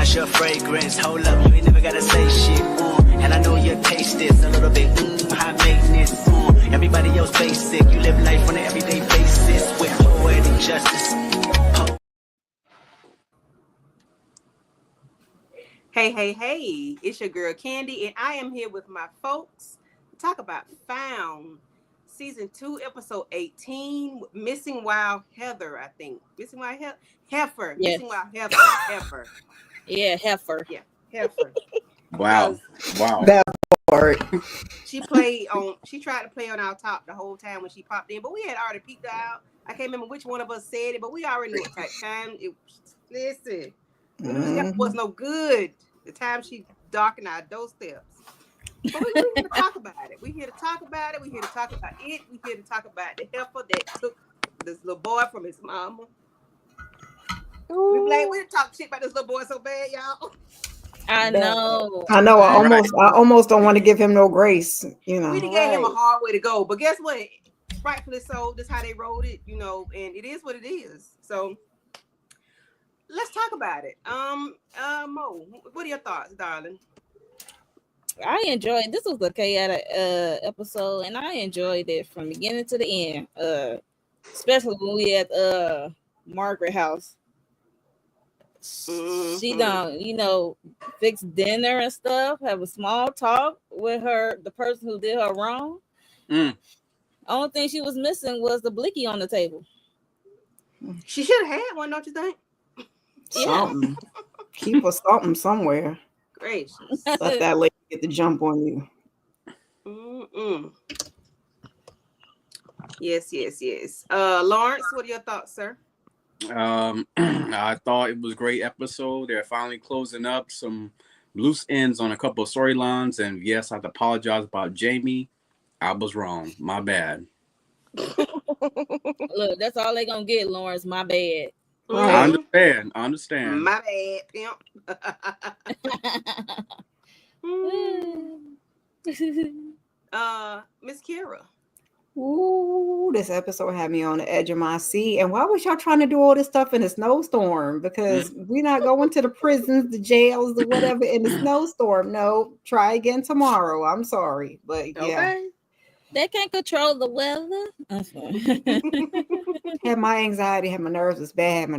not your fragrance. Hold up, you ain't never gotta say shit. And I know your taste is a little bit high maintenance. Everybody else basic. You live life on an everyday basis with poetic justice. Hey, it's your girl Candy, and I am here with my folks to talk about Found, Season 2, Episode 18, Missing Wild Heather, I think. Missing Wild Heifer. Yes. Missing Wild Heifer. Yeah, Heifer. Yeah, Heifer. Wow. That part. She tried to play on our top the whole time when she popped in, but we had already peeked her out. I can't remember which one of us said it, but we already knew what type time. Listen. It was no good the time she darkened our doorsteps. But we're here to talk about it. We're here to talk about it. We're here to talk about it. We're here to talk about the heifer that took this little boy from his mama. We talk shit about this little boy so bad, y'all. I know. I almost don't want to give him no grace, you know. We done gave him a hard way to go, but guess what? Rightfully so. That's how they wrote it, you know, and it is what it is. So let's talk about it. Mo, what are your thoughts, darling? I enjoyed this. Was a chaotic episode, and I enjoyed it from beginning to the end. Especially when we at Margaret house. She done, fix dinner and stuff, have a small talk with the person who did her wrong. Only thing she was missing was the blicky on the table. She should have had one, don't you think? Something. Keep us something somewhere. Gracious. Let that lady get the jump on you. Yes. Lawrence, what are your thoughts, sir? I thought it was a great episode. They're finally closing up some loose ends on a couple of storylines. And yes, I have to apologize about Jamie. I was wrong. My bad. Look, that's all they gonna get, Lawrence. My bad. I understand. My bad, pimp. Miss Kira. Ooh, this episode had me on the edge of my seat. And why was y'all trying to do all this stuff in a snowstorm? Because we're not going to the prisons, the jails, the whatever in the snowstorm. No, try again tomorrow. I'm sorry. But yeah. Okay. They can't control the weather. Had my anxiety, had my nerves was bad.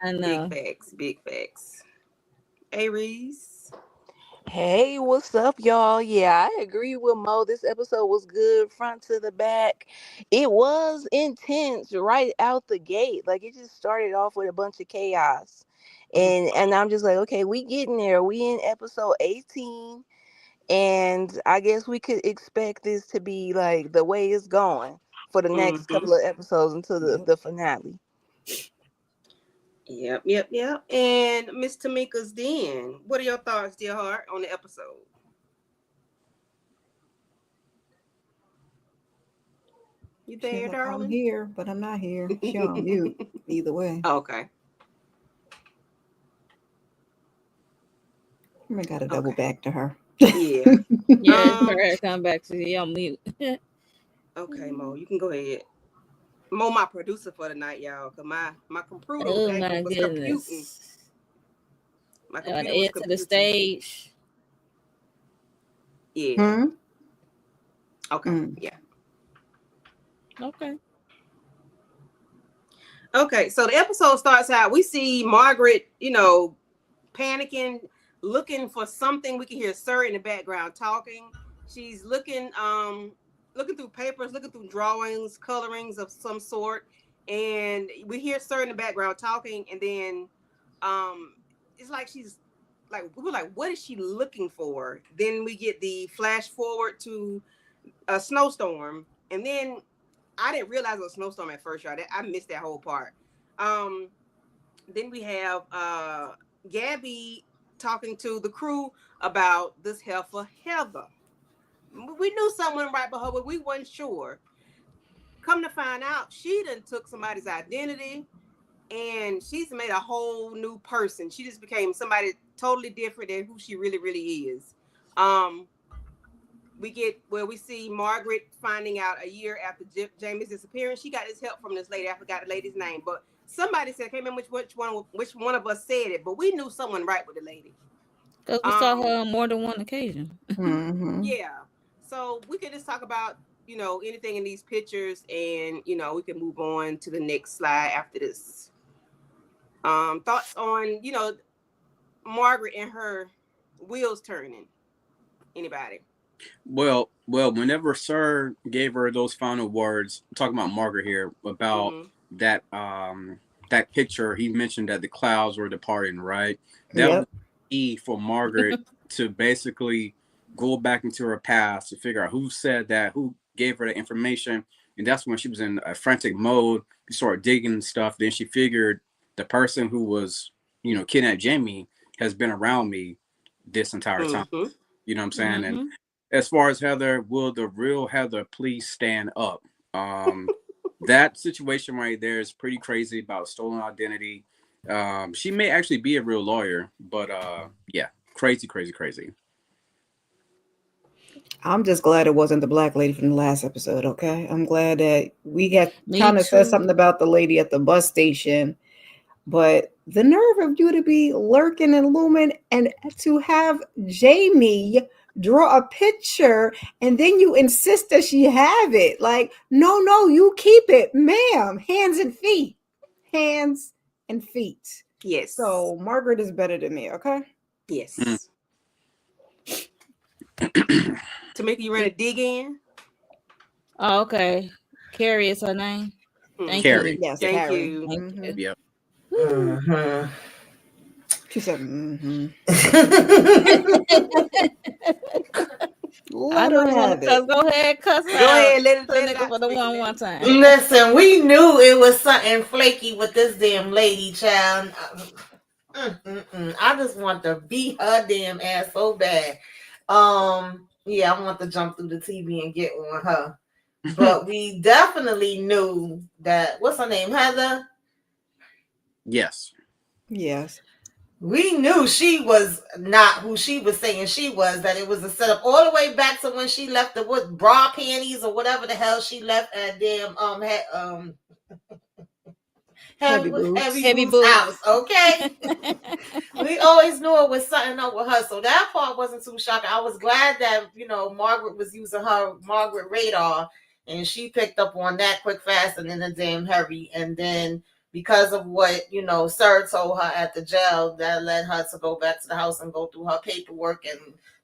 I know. Big facts. Aries. Hey, what's up, y'all? Yeah, I agree with Mo. This episode was good front to the back. It was intense right out the gate. Like, it just started off with a bunch of chaos. And I'm just like, okay, we getting there. We in episode 18. And I guess we could expect this to be like the way it's going for the next couple of episodes until the finale. Yep. And Miss Tamika's Den. What are your thoughts, dear heart, on the episode? You there, darling? I'm here, but I'm not here. She on mute. Either way. Okay. I got to double back to her. Yeah. Come back to you on mute. Okay, Mo, you can go ahead. Mo, my producer for the night, y'all, because my computer Oh was my computing. goodness. My On computer the was edge to the stage. Yeah. Okay. Yeah. Okay, so the episode starts out. We see Margaret, panicking, looking for something. We can hear Sir in the background talking. She's looking through papers, looking through drawings, colorings of some sort, and we hear Sir in the background talking. And then, it's like she's like, we're like, what is she looking for? Then we get the flash forward to a snowstorm, and then I didn't realize it was a snowstorm at first, y'all. I missed that whole part. Then we have Gabby talking to the crew about this heifer Heather. We knew someone right behind her, but we weren't sure. Come to find out, she done took somebody's identity, and she's made a whole new person. She just became somebody totally different than who she really, really is. We see Margaret finding out a year after Jamie's disappearance. She got this help from this lady. I forgot the lady's name, but somebody said, I can't remember which one of us said it, but we knew someone right with the lady. Because we saw her on more than one occasion. Mhm. Yeah. So we could just talk about, anything in these pictures, and we can move on to the next slide after this. Thoughts on, Margaret and her wheels turning. Anybody? Well, whenever Sir gave her those final words, I'm talking about Margaret here, about that that picture, he mentioned that the clouds were departing, right? That was key for Margaret to basically go back into her past to figure out who said that, who gave her the information. And that's when she was in a frantic mode. She started digging stuff. Then she figured the person who was, kidnapped Jamie has been around me this entire time. You know what I'm saying? And as far as Heather, will the real Heather please stand up? That situation right there is pretty crazy about stolen identity. She may actually be a real lawyer, but yeah, crazy. I'm just glad it wasn't the black lady from the last episode. Okay, I'm glad that we got Me kind of said too. something about the lady at the bus station, but the nerve of you to be lurking and looming and to have Jamie draw a picture and then you insist that she have it. Like, no, you keep it, ma'am. Hands and feet. Yes. So Margaret is better than me. Okay. Yes. Tamika, you ready to dig in? Oh, okay. Carrie is her name. Thank Carrie. you. Yes, Thank Carrie. you. Mhm. Yep. She said, I let her just want have to cuss. it. Go ahead, cuss Go ahead, let it nigga out. for the one time. Listen, we knew it was something flaky with this damn lady, child. I just want to beat her damn ass so bad. Yeah, I want to jump through the TV and get on her. But we definitely knew that, what's her name, Heather? Yes. We knew she was not who she was saying she was, that it was a setup all the way back to when she left the bra panties or whatever the hell she left at damn Heavy Boo's house, okay? We always knew it was something up with her, so that part wasn't too shocking. I was glad that, Margaret was using her Margaret radar, and she picked up on that quick, fast, and then the damn Harry. And then because of what, Sir told her at the jail, that led her to go back to the house and go through her paperwork, and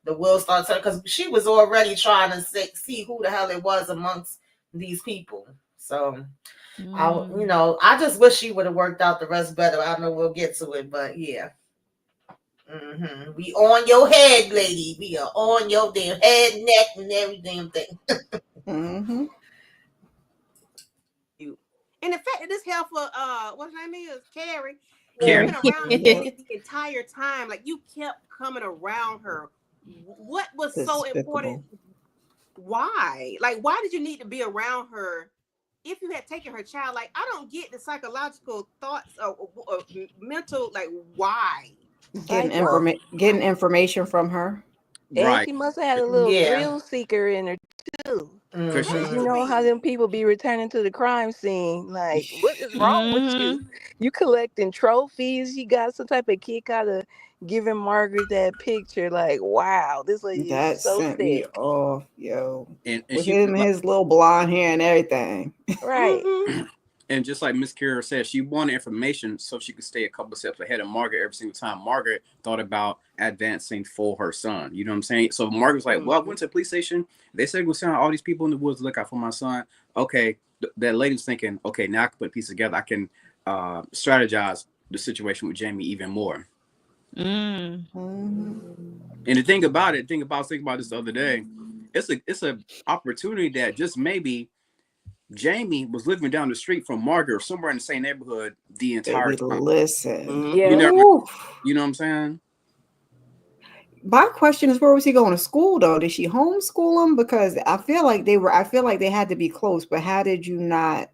the will started turning, because she was already trying to see who the hell it was amongst these people. So I just wish she would have worked out the rest better. I know we'll get to it, but yeah. We on your head, lady. We are on your damn head, neck, and every damn thing. And the fact that this hell for what's her name is Carrie. Carrie. Been around the entire time. Like, you kept coming around her. What was so important? Why? Like, why did you need to be around her if you had taken her child? Like, I don't get the psychological thoughts or mental, like, why? Getting information from her. And Right. she must have had a little thrill seeker in her too. Because you know how them people be returning to the crime scene. Like, what is wrong with you? You collecting trophies. You got some type of kick out of giving Margaret that picture. Like, wow, this lady That is so sent me sick. off, yo. And with she, his little blonde hair and everything. Right. And just like Miss Kira said, she wanted information so she could stay a couple steps ahead of Margaret every single time Margaret thought about advancing for her son. You know what I'm saying? So Margaret's like, well, I went to the police station. They said we're sending all these people in the woods to look out for my son. Okay. That lady's thinking, okay, now I can put pieces together. I can strategize the situation with Jamie even more. And the thing about it, I was thinking about this the other day, it's a opportunity that just maybe Jamie was living down the street from Margaret or somewhere in the same neighborhood the entire time. Listen. Yeah. You know what I'm saying? My question is, where was he going to school though? Did she homeschool him? Because I feel like they had to be close, but how did you not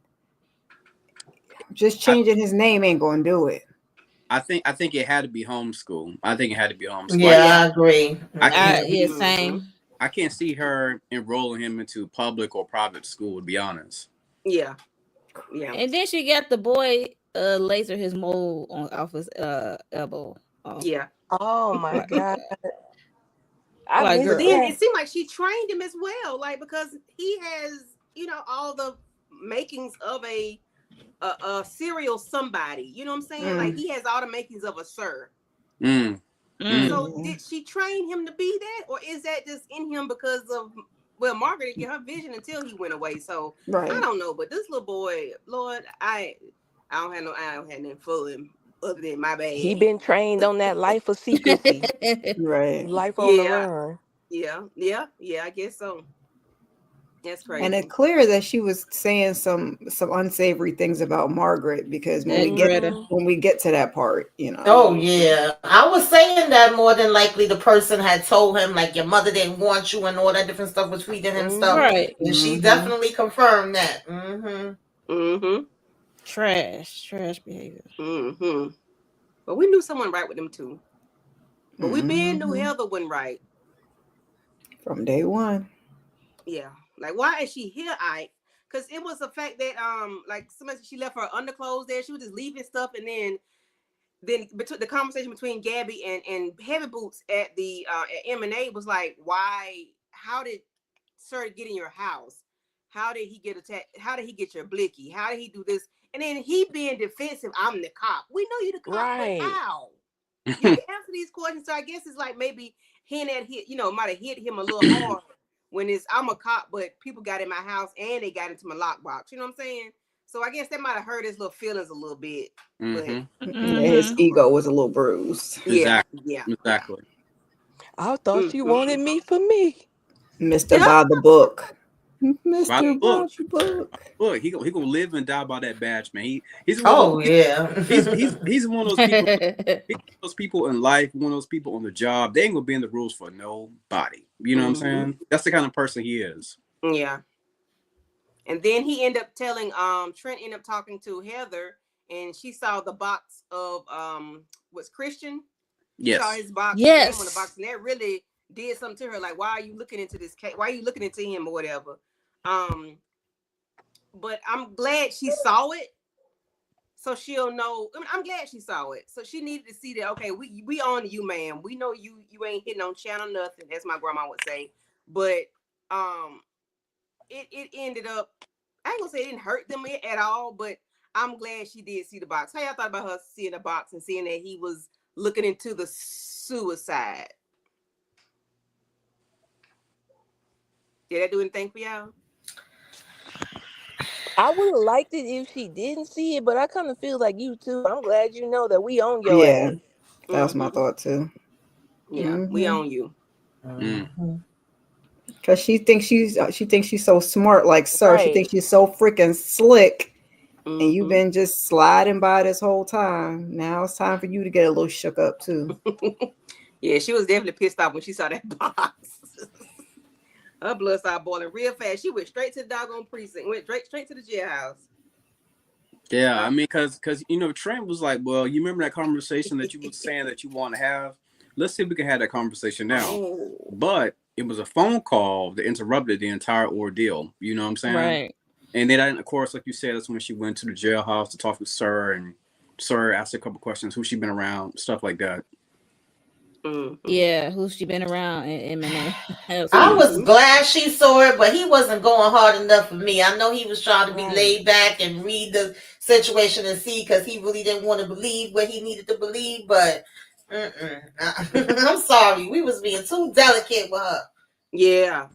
just changing his name ain't gonna do it? I think it had to be homeschool. Yeah, I agree. Same. I can't see her enrolling him into public or private school, to be honest. Yeah. And then she got the boy laser his mole off his elbow. Yeah. Oh my God. I Like, missed girl. But then that. it seemed like she trained him as well, like because he has, all the makings of a serial somebody. You know what I'm saying? Like he has all the makings of a sir. So did she train him to be that, or is that just in him because of Margaret didn't get her vision until he went away? So I don't know, but this little boy, Lord, I don't have nothing for him other than my bad. He been trained on that life of secrecy, Right. life on the run. Yeah, I guess so. That's crazy. And it's clear that she was saying some unsavory things about Margaret, because when we get to that part, Oh yeah, I was saying that more than likely the person had told him like your mother didn't want you and all that different stuff was feeding him stuff. Right. And she definitely confirmed that. Trash behavior. But we knew someone right with them too. But we knew Heather wasn't right from day one. Yeah. Like, why is she here, Ike? Because it was the fact that like somebody, she left her underclothes there. She was just leaving stuff, and then between the conversation between Gabby and Heavy Boots at the at M&A was like, why? How did Sir get in your house? How did he get attacked? How did he get your blicky? How did he do this? And then he being defensive. I'm the cop. We know you the cop, right? But how? You can answer these questions. So I guess it's like maybe he had hit, might have hit him a little hard. When it's I'm a cop, but people got in my house and they got into my lockbox. You know what I'm saying? So I guess that might have hurt his little feelings a little bit. But his ego was a little bruised. Exactly. I thought you wanted me for me, Mr. By the book. Mr. By the book. Look, he gonna live and die by that badge, man. He's one of those people. He's one of those people in life, one of those people on the job. They ain't gonna bend the rules for nobody. You know what I'm saying? That's the kind of person he is. Yeah. And then he ended up telling Trent ended up talking to Heather, and she saw the box of was Christian. Yes. She saw his box. Yes. On the box, and that really did something to her. Like, why are you looking into this case? Why are you looking into him or whatever? But I'm glad she saw it, so she'll know. I mean, I'm glad she saw it, so she needed to see that. Okay, we on you, man. We know you ain't hitting on channel nothing, as my grandma would say. But it ended up. I ain't gonna say it didn't hurt them at all, but I'm glad she did see the box. How y'all thought about her seeing the box and seeing that he was looking into the suicide? Did that do anything for y'all? I would have liked it if she didn't see it, but I kind of feel like you too. I'm glad you know that we own your ass. That was my thought too. Yeah, we own you. Because she thinks she's so smart, like Sir. Right. She thinks she's so freaking slick, and you've been just sliding by this whole time. Now it's time for you to get a little shook up too. Yeah, she was definitely pissed off when she saw that box. Her blood started boiling real fast. She went straight to the doggone precinct, went straight to the jailhouse. Yeah, I mean, because Trent was like, well, you remember that conversation that you were saying that you want to have? Let's see if we can have that conversation now. Oh. But it was a phone call that interrupted the entire ordeal. You know what I'm saying? Right. And then, of course, like you said, that's when she went to the jailhouse to talk with Sir, and Sir asked a couple questions, who she been around, stuff like that. Yeah, who's she been around in M&A? I was glad she saw it, but he wasn't going hard enough for me. I know he was trying to be laid back and read the situation and see, because he really didn't want to believe what he needed to believe. But I'm sorry, we was being too delicate with her. Yeah.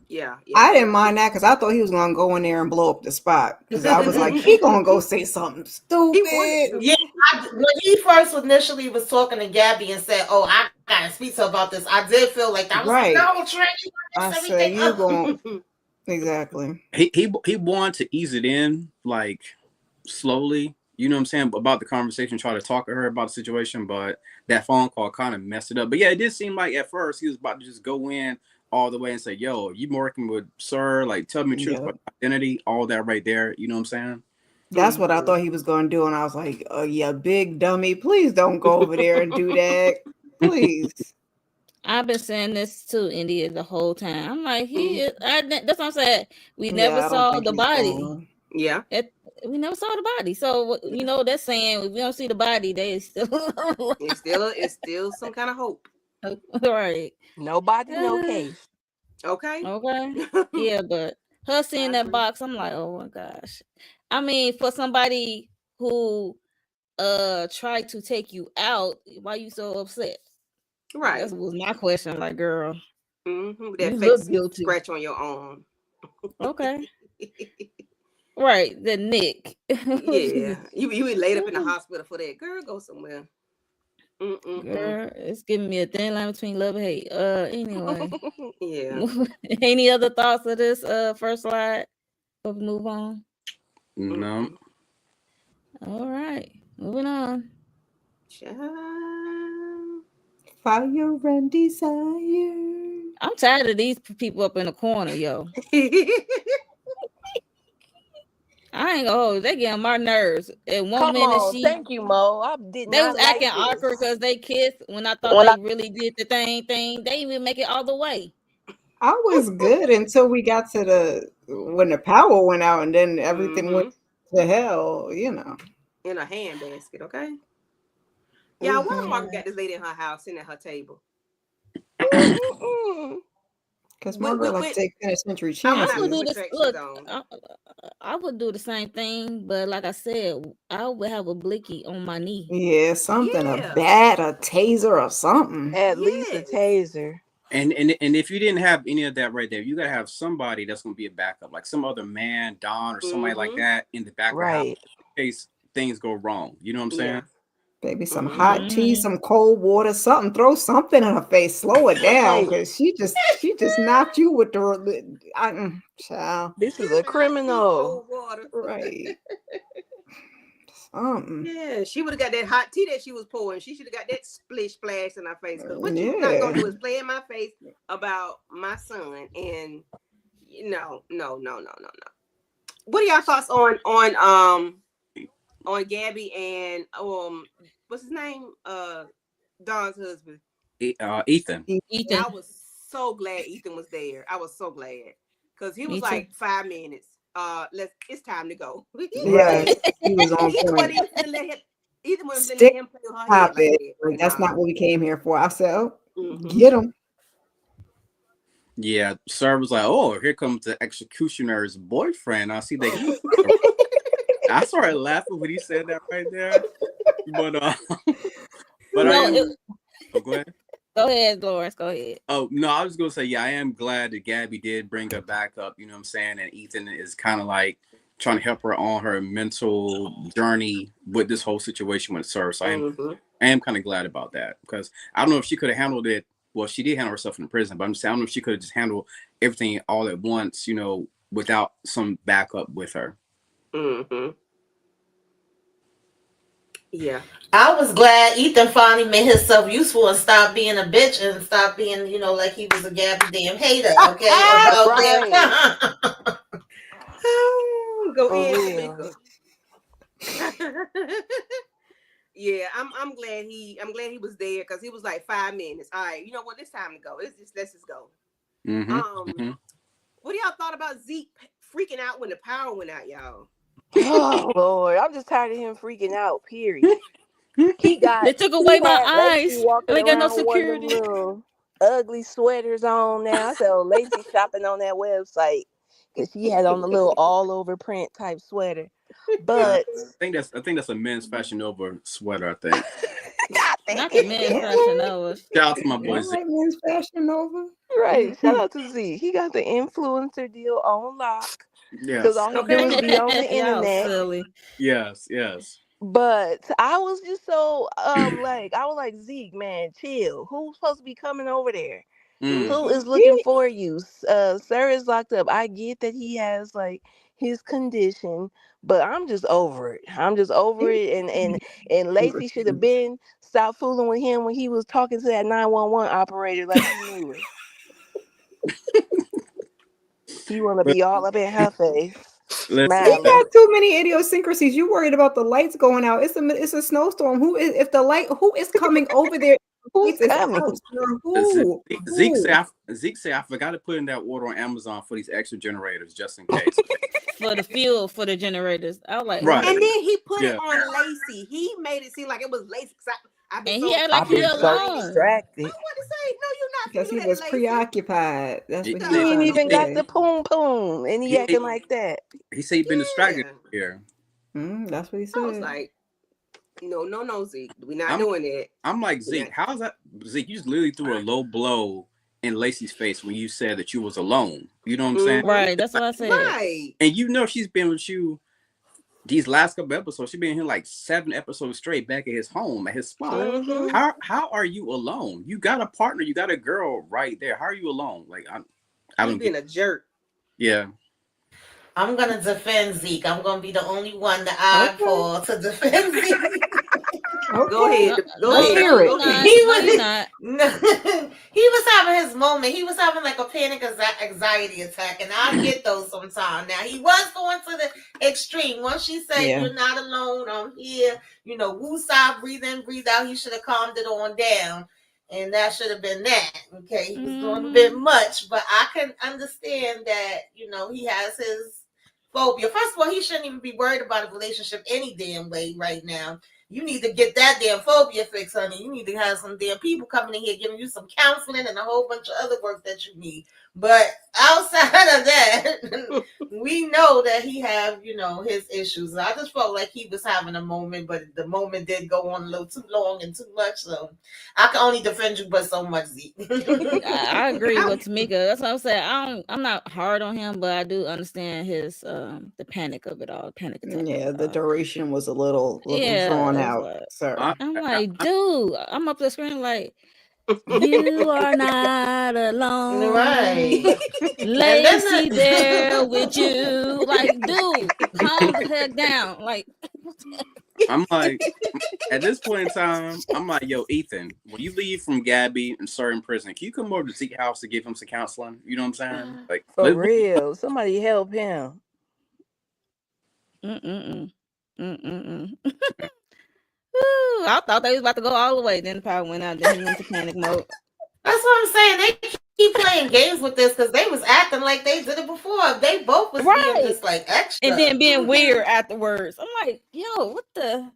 I didn't mind that because I thought he was gonna go in there and blow up the spot. Because I was like, he gonna go say something stupid. Yeah, when he first initially was talking to Gabby and said, "Oh, I gotta speak to her about this," I did feel like that was right. Like, no, Trent, I said you going exactly. He wanted to ease it in, like slowly. You know what I'm saying? About the conversation, try to talk to her about the situation, but that phone call kind of messed it up. But yeah, it did seem like at first he was about to just go in all the way and say, yo, you working with Sir, like tell me the truth about identity, all that right there. You know what I'm saying? That's what I thought he was going to do. And I was like, oh yeah, big dummy, please don't go over there and do that. Please. I've been saying this to India the whole time. I'm like, that's what I'm saying. We never saw the body. Yeah. we never saw the body. So that's saying if we don't see the body, they still It's still some kind of hope. right. Nobody, no case. Okay. Yeah, but her seeing that box, I'm like, oh my gosh. I mean, for somebody who tried to take you out, why you so upset? Right. That was my question. Like, girl, that you face look guilty. Scratch on your arm. Okay. Right, the Nick. Yeah, you laid up in the hospital for that. Girl, go somewhere. Girl, it's giving me a thin line between love and hate. Anyway. Yeah. Any other thoughts of this first slide? Before we move on. No. All right, moving on. Fire and desire. I'm tired of these people up in the corner, yo. I ain't gonna hold you. They get on my nerves. And one minute thank you, Mo. I did they not was acting like awkward this. because they kissed when I thought they really did the thing. They didn't even make it all the way. I was good until we got to when the power went out and then everything went to hell, in a handbasket, okay? Yeah, why Margaret got this lady in her house sitting at her table? Because Margaret likes to take 20th century chances. I would do the same thing, but like I said, I would have a blicky on my knee. Yeah, something, a bat, a taser, or something. At least a taser. And if you didn't have any of that right there, you gotta have somebody that's gonna be a backup, like some other man, Don, or somebody like that in the background, in case things go wrong. You know what I'm saying? Baby, some hot tea, some cold water, something. Throw something in her face. Slow it down, because she just knocked you with the child. This is a criminal, right? Yeah, she would have got that hot tea that she was pouring. She should have got that splish splash in her face. Because what you're not gonna do is play in my face about my son. And no. What are y'all thoughts on Gabby and what's his name? Don's husband. Ethan. I was so glad Ethan was there. I was so glad because he was like 5 minutes. It's time to go. Right. He was on point. Ethan was letting him play with her head. Like, that's not what we came here for. I said, get him. Yeah, sir was like, oh, here comes the executioner's boyfriend. I see that. I started laughing when he said that right there. But go ahead. Go ahead, Lawrence. Go ahead. Oh, no, I was going to say, yeah, I am glad that Gabby did bring her back up, you know what I'm saying? And Ethan is kind of like trying to help her on her mental journey with this whole situation with Sir. So I am kind of glad about that, because I don't know if she could have handled it. Well, she did handle herself in the prison, but I'm just saying, I don't know if she could have just handled everything all at once, without some backup with her. Yeah, I was glad Ethan finally made himself useful and stopped being a bitch and stopped being, like he was a Gabby damn hater. Okay, go in. Yeah, I'm glad he was there, because he was like 5 minutes. All right, you know what? It's time to go. Let's just go. What do y'all thought about Zeke freaking out when the power went out, y'all? Oh Lord, I'm just tired of him freaking out. Period. They took away my eyes. They got no security. Ugly sweaters on now. I said, Lacey shopping on that website because she had on a little all over print type sweater. But I think that's a men's Fashion Nova sweater. I think. Not the men's Fashion Nova. Shout out to my boy Zeke. Men's Fashion Nova. Right. Shout out to Z. He got the influencer deal on lock. Yes. Because all he do is be on the internet. Silly. Yes. But I was just so I was like, Zeke, man, chill. Who's supposed to be coming over there? Who is looking for you? Sir is locked up. I get that he has like his condition, but I'm just over it. And Lacey should have been stopped fooling with him when he was talking to that 911 operator like he knew it. He want to be all up in her face. He got too many idiosyncrasies. You worried about the lights going out. It's a snowstorm. Who is coming over there Who's This coming? house, girl. Who? Zeke say I forgot to put in that order on Amazon for these extra generators just in case. For the fuel for the generators. I was like, Right. And then he put Yeah. it on Lacey. He made it seem like it was Lacey. I've been and so he act like I've he been so alone. distracted. I want to say, no, you're not. Because he Finna do was that, Lacey. preoccupied. That's what He he He was ain't trying even to got say. the poom poom, and he He- acting like that. He said he been distracted Yeah. here. That's what he I was said. like, no, Zeke. We're not I'm- doing it. I'm like, Zeke, Yeah. how's that? Zeke, you just literally threw a low blow in Lacey's face when you said that you was alone. You know what I'm saying? Right, that's what I said. Right. And you know she's been with you these last couple episodes. She's been here like 7 episodes straight back at his home, at his spot. Mhm. How are you alone? You got a partner, you got a girl right there. How are you alone? Like I He don't being get. a jerk. Yeah. I'm gonna defend Zeke. I'm gonna be the only one that I Okay. call to defend Zeke. Go ahead. Go Let's ahead. hear it. Go ahead. He No, was- you're not. No, he was having his moment. He was having like a panic anxiety attack, and I get those sometimes. Now he was going to the extreme. Once she said, Yeah. "You're not alone. I'm here." Woosah, breathe in, breathe out. He should have calmed it on down, and that should have been that. Okay, he was doing a bit much, but I can understand that. He has his phobia. First of all, he shouldn't even be worried about a relationship any damn way right now. You need to get that damn phobia fixed, honey. You need to have some damn people coming in here giving you some counseling and a whole bunch of other work that you need. But outside of that, we know that he have, his issues. I just felt like he was having a moment, but the moment did go on a little too long and too much. So I can only defend you but so much, Zeke. I agree with Tamika. That's what I'm saying. I'm not hard on him, but I do understand his the panic of it all, panic attack. Yeah, the duration was a little Yeah, drawn it's out. like- Sir. I'm like, dude, I'm up the screen like, you are not alone. Right. Lacey there with you. Like, dude, calm the heck down. Like, I'm like, at this point in time, I'm like, yo, Ethan, when you leave from Gabby and Sir in prison, can you come over to Zeke's house to give him some counseling? You know what I'm saying? Like, For real, somebody help him. Ooh, I thought they was about to go all the way. Then the power went out. Then he went to panic mode. That's what I'm saying. They keep playing games with this because they was acting like they did it before. They both was Right. being just like extra. And then being weird afterwards. I'm like, yo, what the?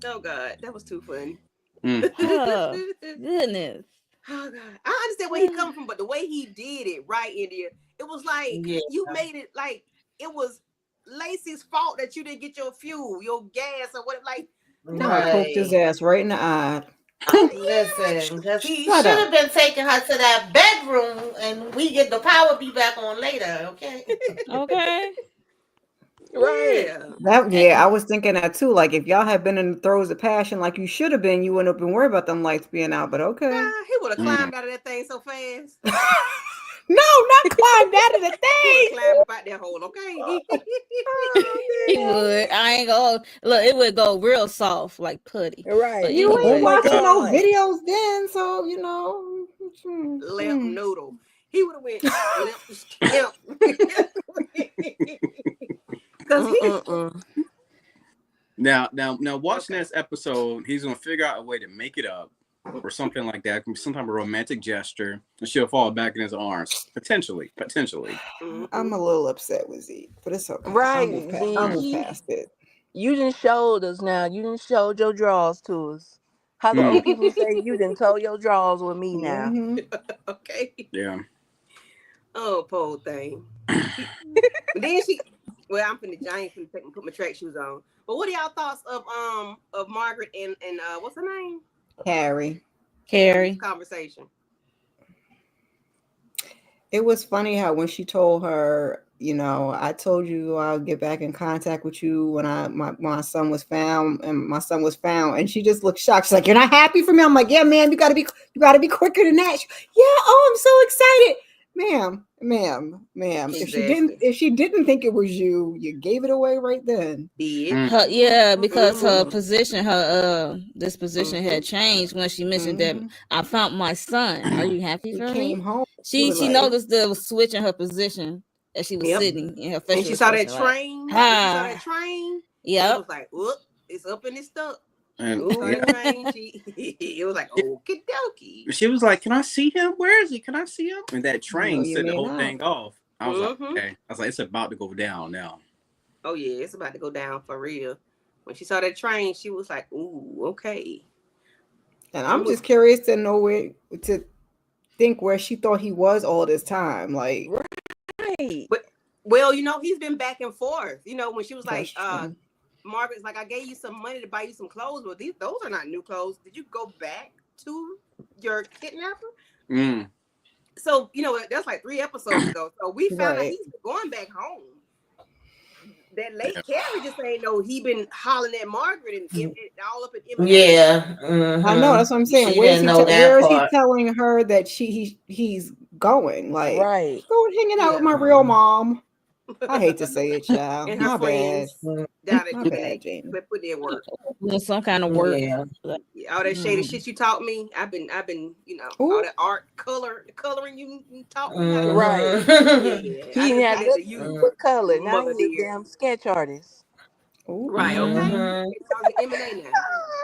Oh God, that was too funny. Oh, goodness. Oh God, I understand where he come from, but the way he did it, right, India, it was like you made it like it was Lacey's fault that you didn't get your fuel, your gas, or what. Like, No, I poked his ass right in the eye. Listen, because he should have been taking her to that bedroom, and we get the power be back on later. Okay. Okay. Right. I was thinking that too. Like, if y'all had been in the throes of passion like you should have been, you wouldn't have been worried about them lights being out. But okay. He would have climbed out of that thing so fast. No, not climbed out of the thing. Climb up out that hole, okay? He would. I ain't gonna look. It would go real soft, like putty. Right. But You ain't anyway. watching no videos then, so Limp noodle. He would have went limp. Because Now, watching this episode, he's gonna figure out a way to make it up or something like that. It can be some type of romantic gesture, and she'll fall back in his arms. Potentially. I'm a little upset with Zeke, but it's okay. Right. I'll move past it. You didn't showed us now. You didn't show your drawers to us. How come people say you didn't told your drawers with me now? Mm-hmm. Okay. Yeah. Oh, poor thing. Then she. Well, I ain't finna put my track shoes on. But what are y'all thoughts of Margaret and what's her name? Carrie. Conversation. It was funny how when she told her, I told you I'll get back in contact with you when my son was found, and she just looked shocked. She's like, "You're not happy for me?" I'm like, "Yeah, man, you gotta be quicker than that." I'm so excited. Ma'am. Exactly. If she didn't think it was you, you gave it away right then. Because her position, this position had changed when she mentioned that I found my son. Are you happy for me? Came home. She noticed the switch in her position as she was sitting in her face. And she saw that train. Yep. It was like, "Whoop, it's up and it's stuck." And Ooh, yeah, train, it was like okie dokie. she was like, "Can I see him? Where is he? Can I see him?" And that train No, you set the may whole not. thing off. I was like, Mhm. "Okay." I was like, "It's about to go down now." Oh yeah, it's about to go down for real. When she saw that train, she was like, "Ooh, okay." And I'm just curious to know where she thought he was all this time. Like, Right. But well, he's been back and forth. When she was like, that's true. Margaret's like, I gave you some money to buy you some clothes, but those are not new clothes. Did you go back to your kidnapper? Mm. So that's like 3 episodes ago. So we found out Right. he's going back home. That late Carrie just ain't know he been hollering at Margaret and all up in Emily. Yeah. I know, that's what I'm saying. She Where is didn't he? know that Where is he part. telling her that he's going? Like, Right. go and hanging out with my real mom. I hate to say it, child. And her My bad. friends down at My bad, Jamie. put their work. Doing some kind of work. Yeah. Yeah, all that shady shit you taught me. I've been, Ooh. all that art coloring you taught me. Right. Yeah, He didn't have nothing to do with color. Now mother he's a dear. damn sketch artist. Ooh. Right, okay. Mhm. It's on the M&A now.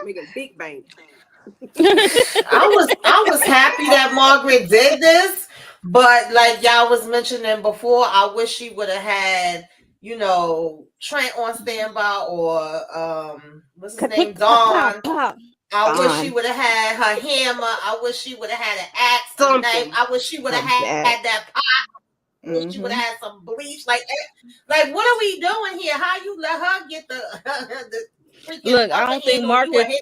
Making big bank. I was happy that Margaret did this, but like y'all was mentioning before, I wish she would have had, Trent on standby or what's his name, Dawn. I wish she would have had her hammer. I wish she would have had an axe, a Something. knife. I wish she would have had that pot. I wish she would have had some bleach. Like what are we doing here? How you let her get the freaking Look, I upper don't think hand on you Margaret. and hit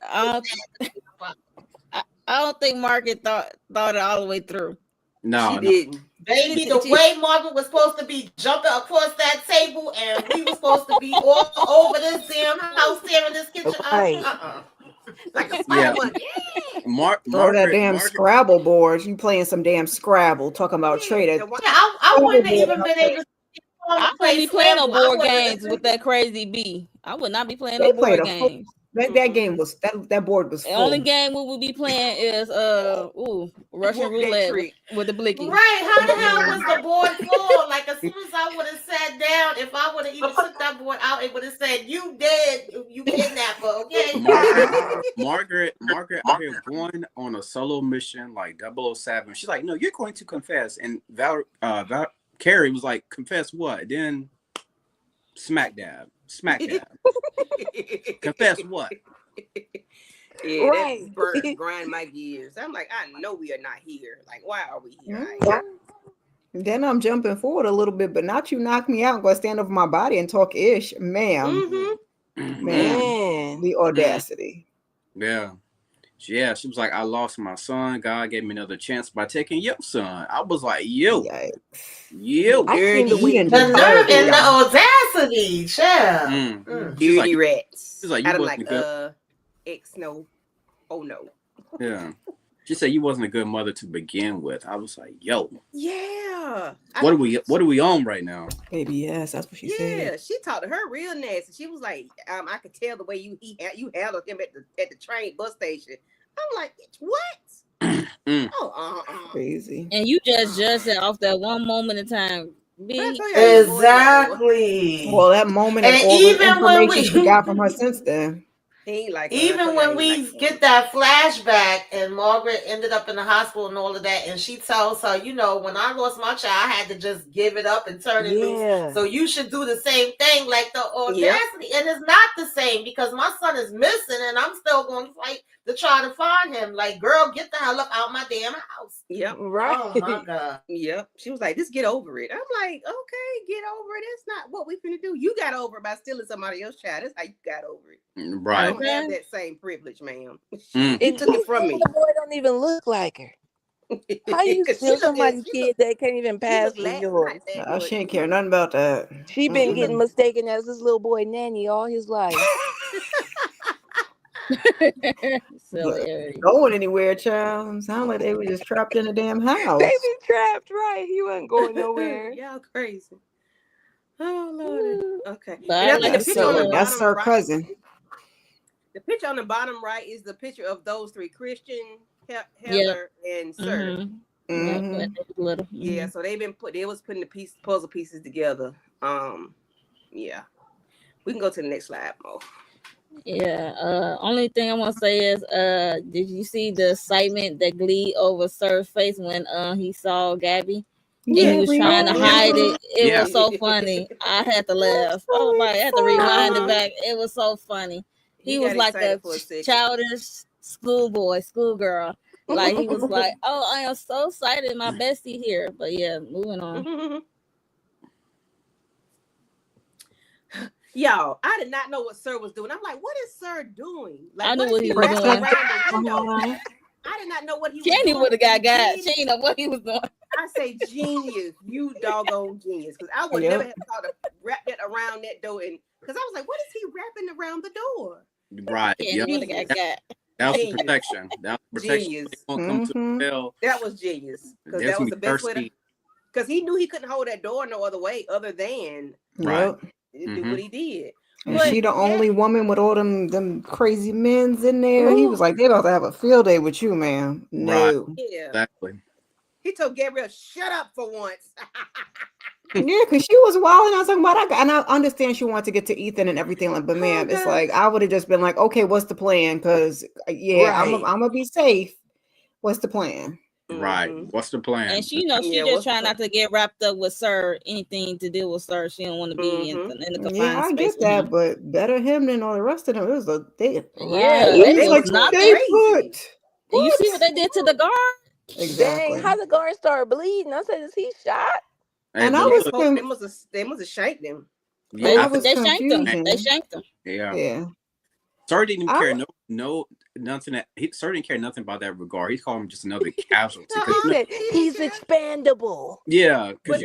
I don't think Margaret thought it all the way through. No, She didn't. Baby, the way Margaret was supposed to be jumping across that table, and we were supposed to be all over this damn house, tearing this kitchen Right. up. Like a Yeah. fireman. Throw that damn Scrabble board. You playing some damn Scrabble, talking about trader. I wouldn't have even been able to I wouldn't be playing no board games with that crazy B. I would not be playing no board games. That game was that board was The full. only game we would be playing is Russian roulette with the blicky. Right? How the hell was the board full? Like as soon as I would have sat down, if I would have even took that board out, it would have said, "You dead, you kidnapper." Okay. Margaret out here going on a solo mission like 007. She's like, "No, you're going to confess." And Carrie was like, "Confess what?" Then smack dab. Confess what? Yeah, Right. that bird grind my gears. I'm like, I know we are not here. Like, why are we here? Then I'm jumping forward a little bit, but not you knock me out and go stand over my body and talk ish, ma'am. Man, the audacity. Yeah. Yeah, she was like, I lost my son. God gave me another chance by taking your son. I was like, yo. I The nerve and the audacity, child. Dirty rats. She's like, you I'm wasn't like, good. no. Oh no. Yeah. She said you wasn't a good mother to begin with. I was like, yo. Yeah. What are we on right now? Baby, yes, that's what she said. Yeah, she talked to her real nasty. She was like, I could tell the way you handled him at the train bus station. I'm like, what? Crazy. And you just judged it off that one moment in time. Exactly. Well, that moment and all the information she got from her since then. Even when we get that flashback and Margaret ended up in the hospital and all of that, and she tells her, when I lost my child, I had to just give it up and turn it loose. So you should do the same thing, like the audacity. And it's not the same because my son is missing and I'm still going to fight to try to find him. Like, girl, get the hell up out my damn house. Yep. Right. Oh my God. Yep. She was like, just get over it. I'm like, okay, get over it. That's not what we finna do. You got over it by stealing somebody else's child. That's how you got over it. Right. I don't have that same privilege, ma'am. It took it from me. The boy don't even look like her. How you steal somebody's kid that can't even pass for yours? She ain't care nothing about that. She been getting mistaken as this little boy nanny all his life. Going anywhere, child. Sound like they were just trapped in a damn house. They been trapped, right? He wasn't going nowhere. Y'all crazy. Oh Lord. Okay. That's her cousin. The picture on the bottom right is the picture of those three, Christian, Heather, and Sir. Yeah, so they was putting the puzzle pieces together. Yeah. We can go to the next slide, Mo. Yeah. Only thing I want to say is, did you see the excitement that glee over Sir's face when he saw Gabby? And he was trying to hide it. It was so funny. I had to laugh. Oh my! I had to rewind it back. It was so funny. He was like a childish schoolgirl. Like he was like, "Oh, I am so excited, my bestie here." But yeah, moving on. Y'all, I did not know what Sir was doing. I'm like, what is Sir doing? Like, I knew what he was doing. I did not know what he was doing. Kenny would have got She didn't know what he was doing. I say genius, you doggone genius. Because I would never have thought to wrap that around that door. And because I was like, what is he wrapping around the door? Right. Kenny would have got That was protection. That was protection. Genius. That was genius. Because that was the best way to. Because he knew he couldn't hold that door no other way other than do what he did. And she the only woman with all them crazy men's in there. He was like, they about to have a field day with you, man. No. Right. Yeah. Exactly. He told Gabrielle, shut up for once. Yeah, because she was wild, and I was talking about and I understand she wanted to get to Ethan and everything, like, but man, it's like I would have just been like, okay, what's the plan? Because I'm gonna be safe. What's the plan? Right. What's the plan? And she just trying not to get wrapped up with Sir. Anything to do with Sir, she don't want to be in the confined space. I get that, but better him than all the rest of them. It was a they like not they put. Do you see what they did to the guard? Exactly. Dang, how the guard started bleeding? I said, is he shot? And I was they must have shanked him. Yeah, they shanked him. They shanked him. Yeah. Sir didn't care nothing. Sir didn't care nothing about that regard. He's calling him just another casualty. He's expandable. Yeah, because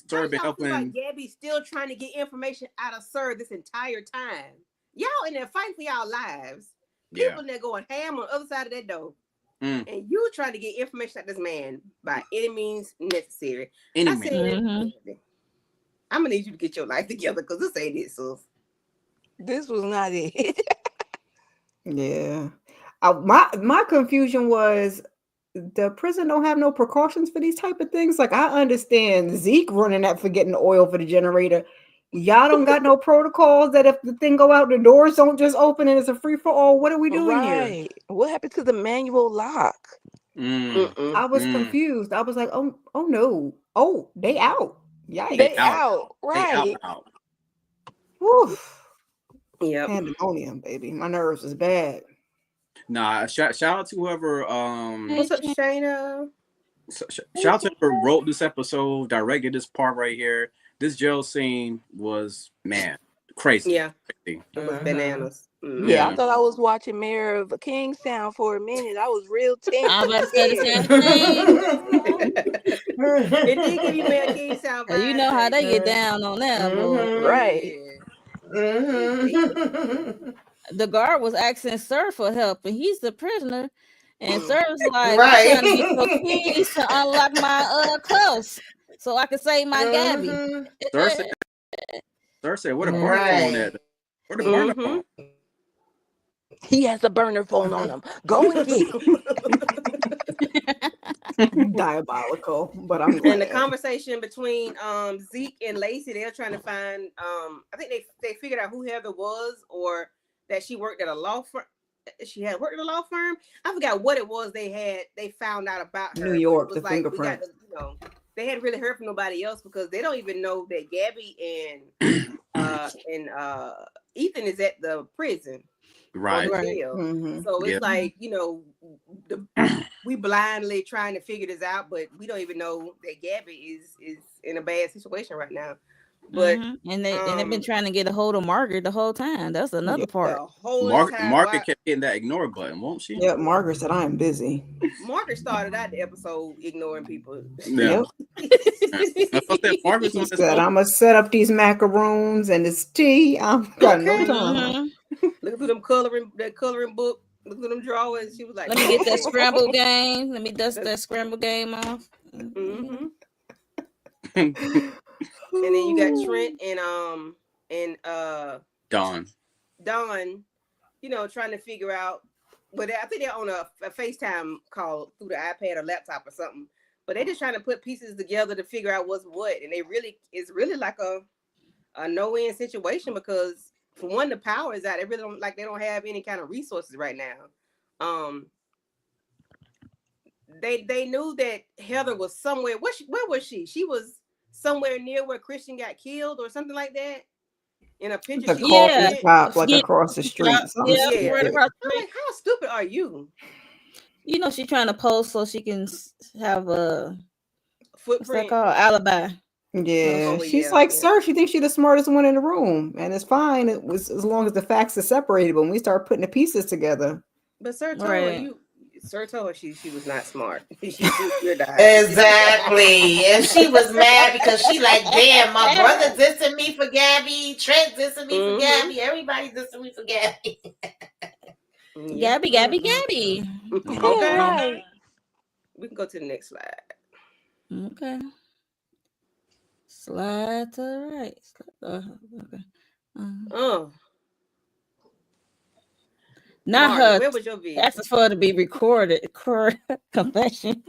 Sir been helping. Like Gabby's still trying to get information out of Sir this entire time. Y'all in there fighting for y'all lives. People in there going ham on the other side of that door. And you trying to get information out of this man by any means necessary. I'm gonna need you to get your life together because this ain't it, sis. This was not it. Yeah. My confusion was the prison don't have no precautions for these type of things. Like I understand Zeke running that for getting the oil for the generator. Y'all don't got no protocols that if the thing go out, the doors don't just open and it's a free for all. What are we doing here? What happened to the manual lock? I was confused. I was like, oh no. Oh, they out. Yeah, they out. Right. They out. Woo. Yeah. Pandemonium, baby. My nerves is bad. Nah, shout out to whoever what's up, Shayna? Shout out to whoever wrote this episode, directed this part right here. This jail scene was crazy. Yeah. It was bananas. Yeah, I thought I was watching Mayor of Kingstown for a minute. I was real tense. I was about to say the same thing. It did give you Mayor of Kingstown. You know how they get down on that, right? The guard was asking Sir for help, and he's the prisoner. And Sir was like, I'm trying to get your keys to unlock my clothes so I can save my Gabby. Sir said, what a burner phone at? Where the burner phone? He has a burner phone on him. Go and get it. Diabolical, but I'm glad. And the conversation between Zeke and Lacey, they're trying to find I think they figured out who Heather was, or that she worked at a law firm. She had worked at a law firm. I forgot what it was they found out about her. New York, the fingerprint. They hadn't really heard from nobody else because they don't even know that Gabby and Ethan is at the prison. Right. So it's like, we blindly trying to figure this out, but we don't even know that Gabby is in a bad situation right now. But and they've been trying to get a hold of Margaret the whole time. That's another part. Margaret kept hitting that ignore button, won't she? Yeah, Margaret said, I'm busy. Margaret started out the episode ignoring people. Yeah. Margaret said, I'm gonna set up these macaroons and this tea. I'm got no time. Look at them coloring book. Look at them drawings. She was like, let me get that scramble game. Let me dust that scramble game off. And then you got Trent and Dawn, trying to figure out, but I think they're on a FaceTime call through the iPad or laptop or something. But they're just trying to put pieces together to figure out what's what, and it's really like a no-win situation because for one, the power is out. They really don't they don't have any kind of resources right now. They knew that Heather was somewhere. Where was she? She was somewhere near where Christian got killed or something like that. In a picture, The coffee shop, like across the street. Yeah, right across the street. Like, how stupid are you? You know, she's trying to post so she can have a footprint. Alibi. Yeah, she's like, sir, she thinks she's the smartest one in the room, and it's fine. It was as long as the facts are separated. But when we start putting the pieces together, but Sir told her Sir told her she was not smart. Exactly, and she was mad because she like, damn, my brother dissing me for Gabby, Trent dissing me for Gabby, everybody dissing me for Gabby. Gabby. Okay, right. We can go to the next slide. Okay. Slide to the right. Okay. Not Margaret, her. Where was your video? That's for her to be recorded. Confession.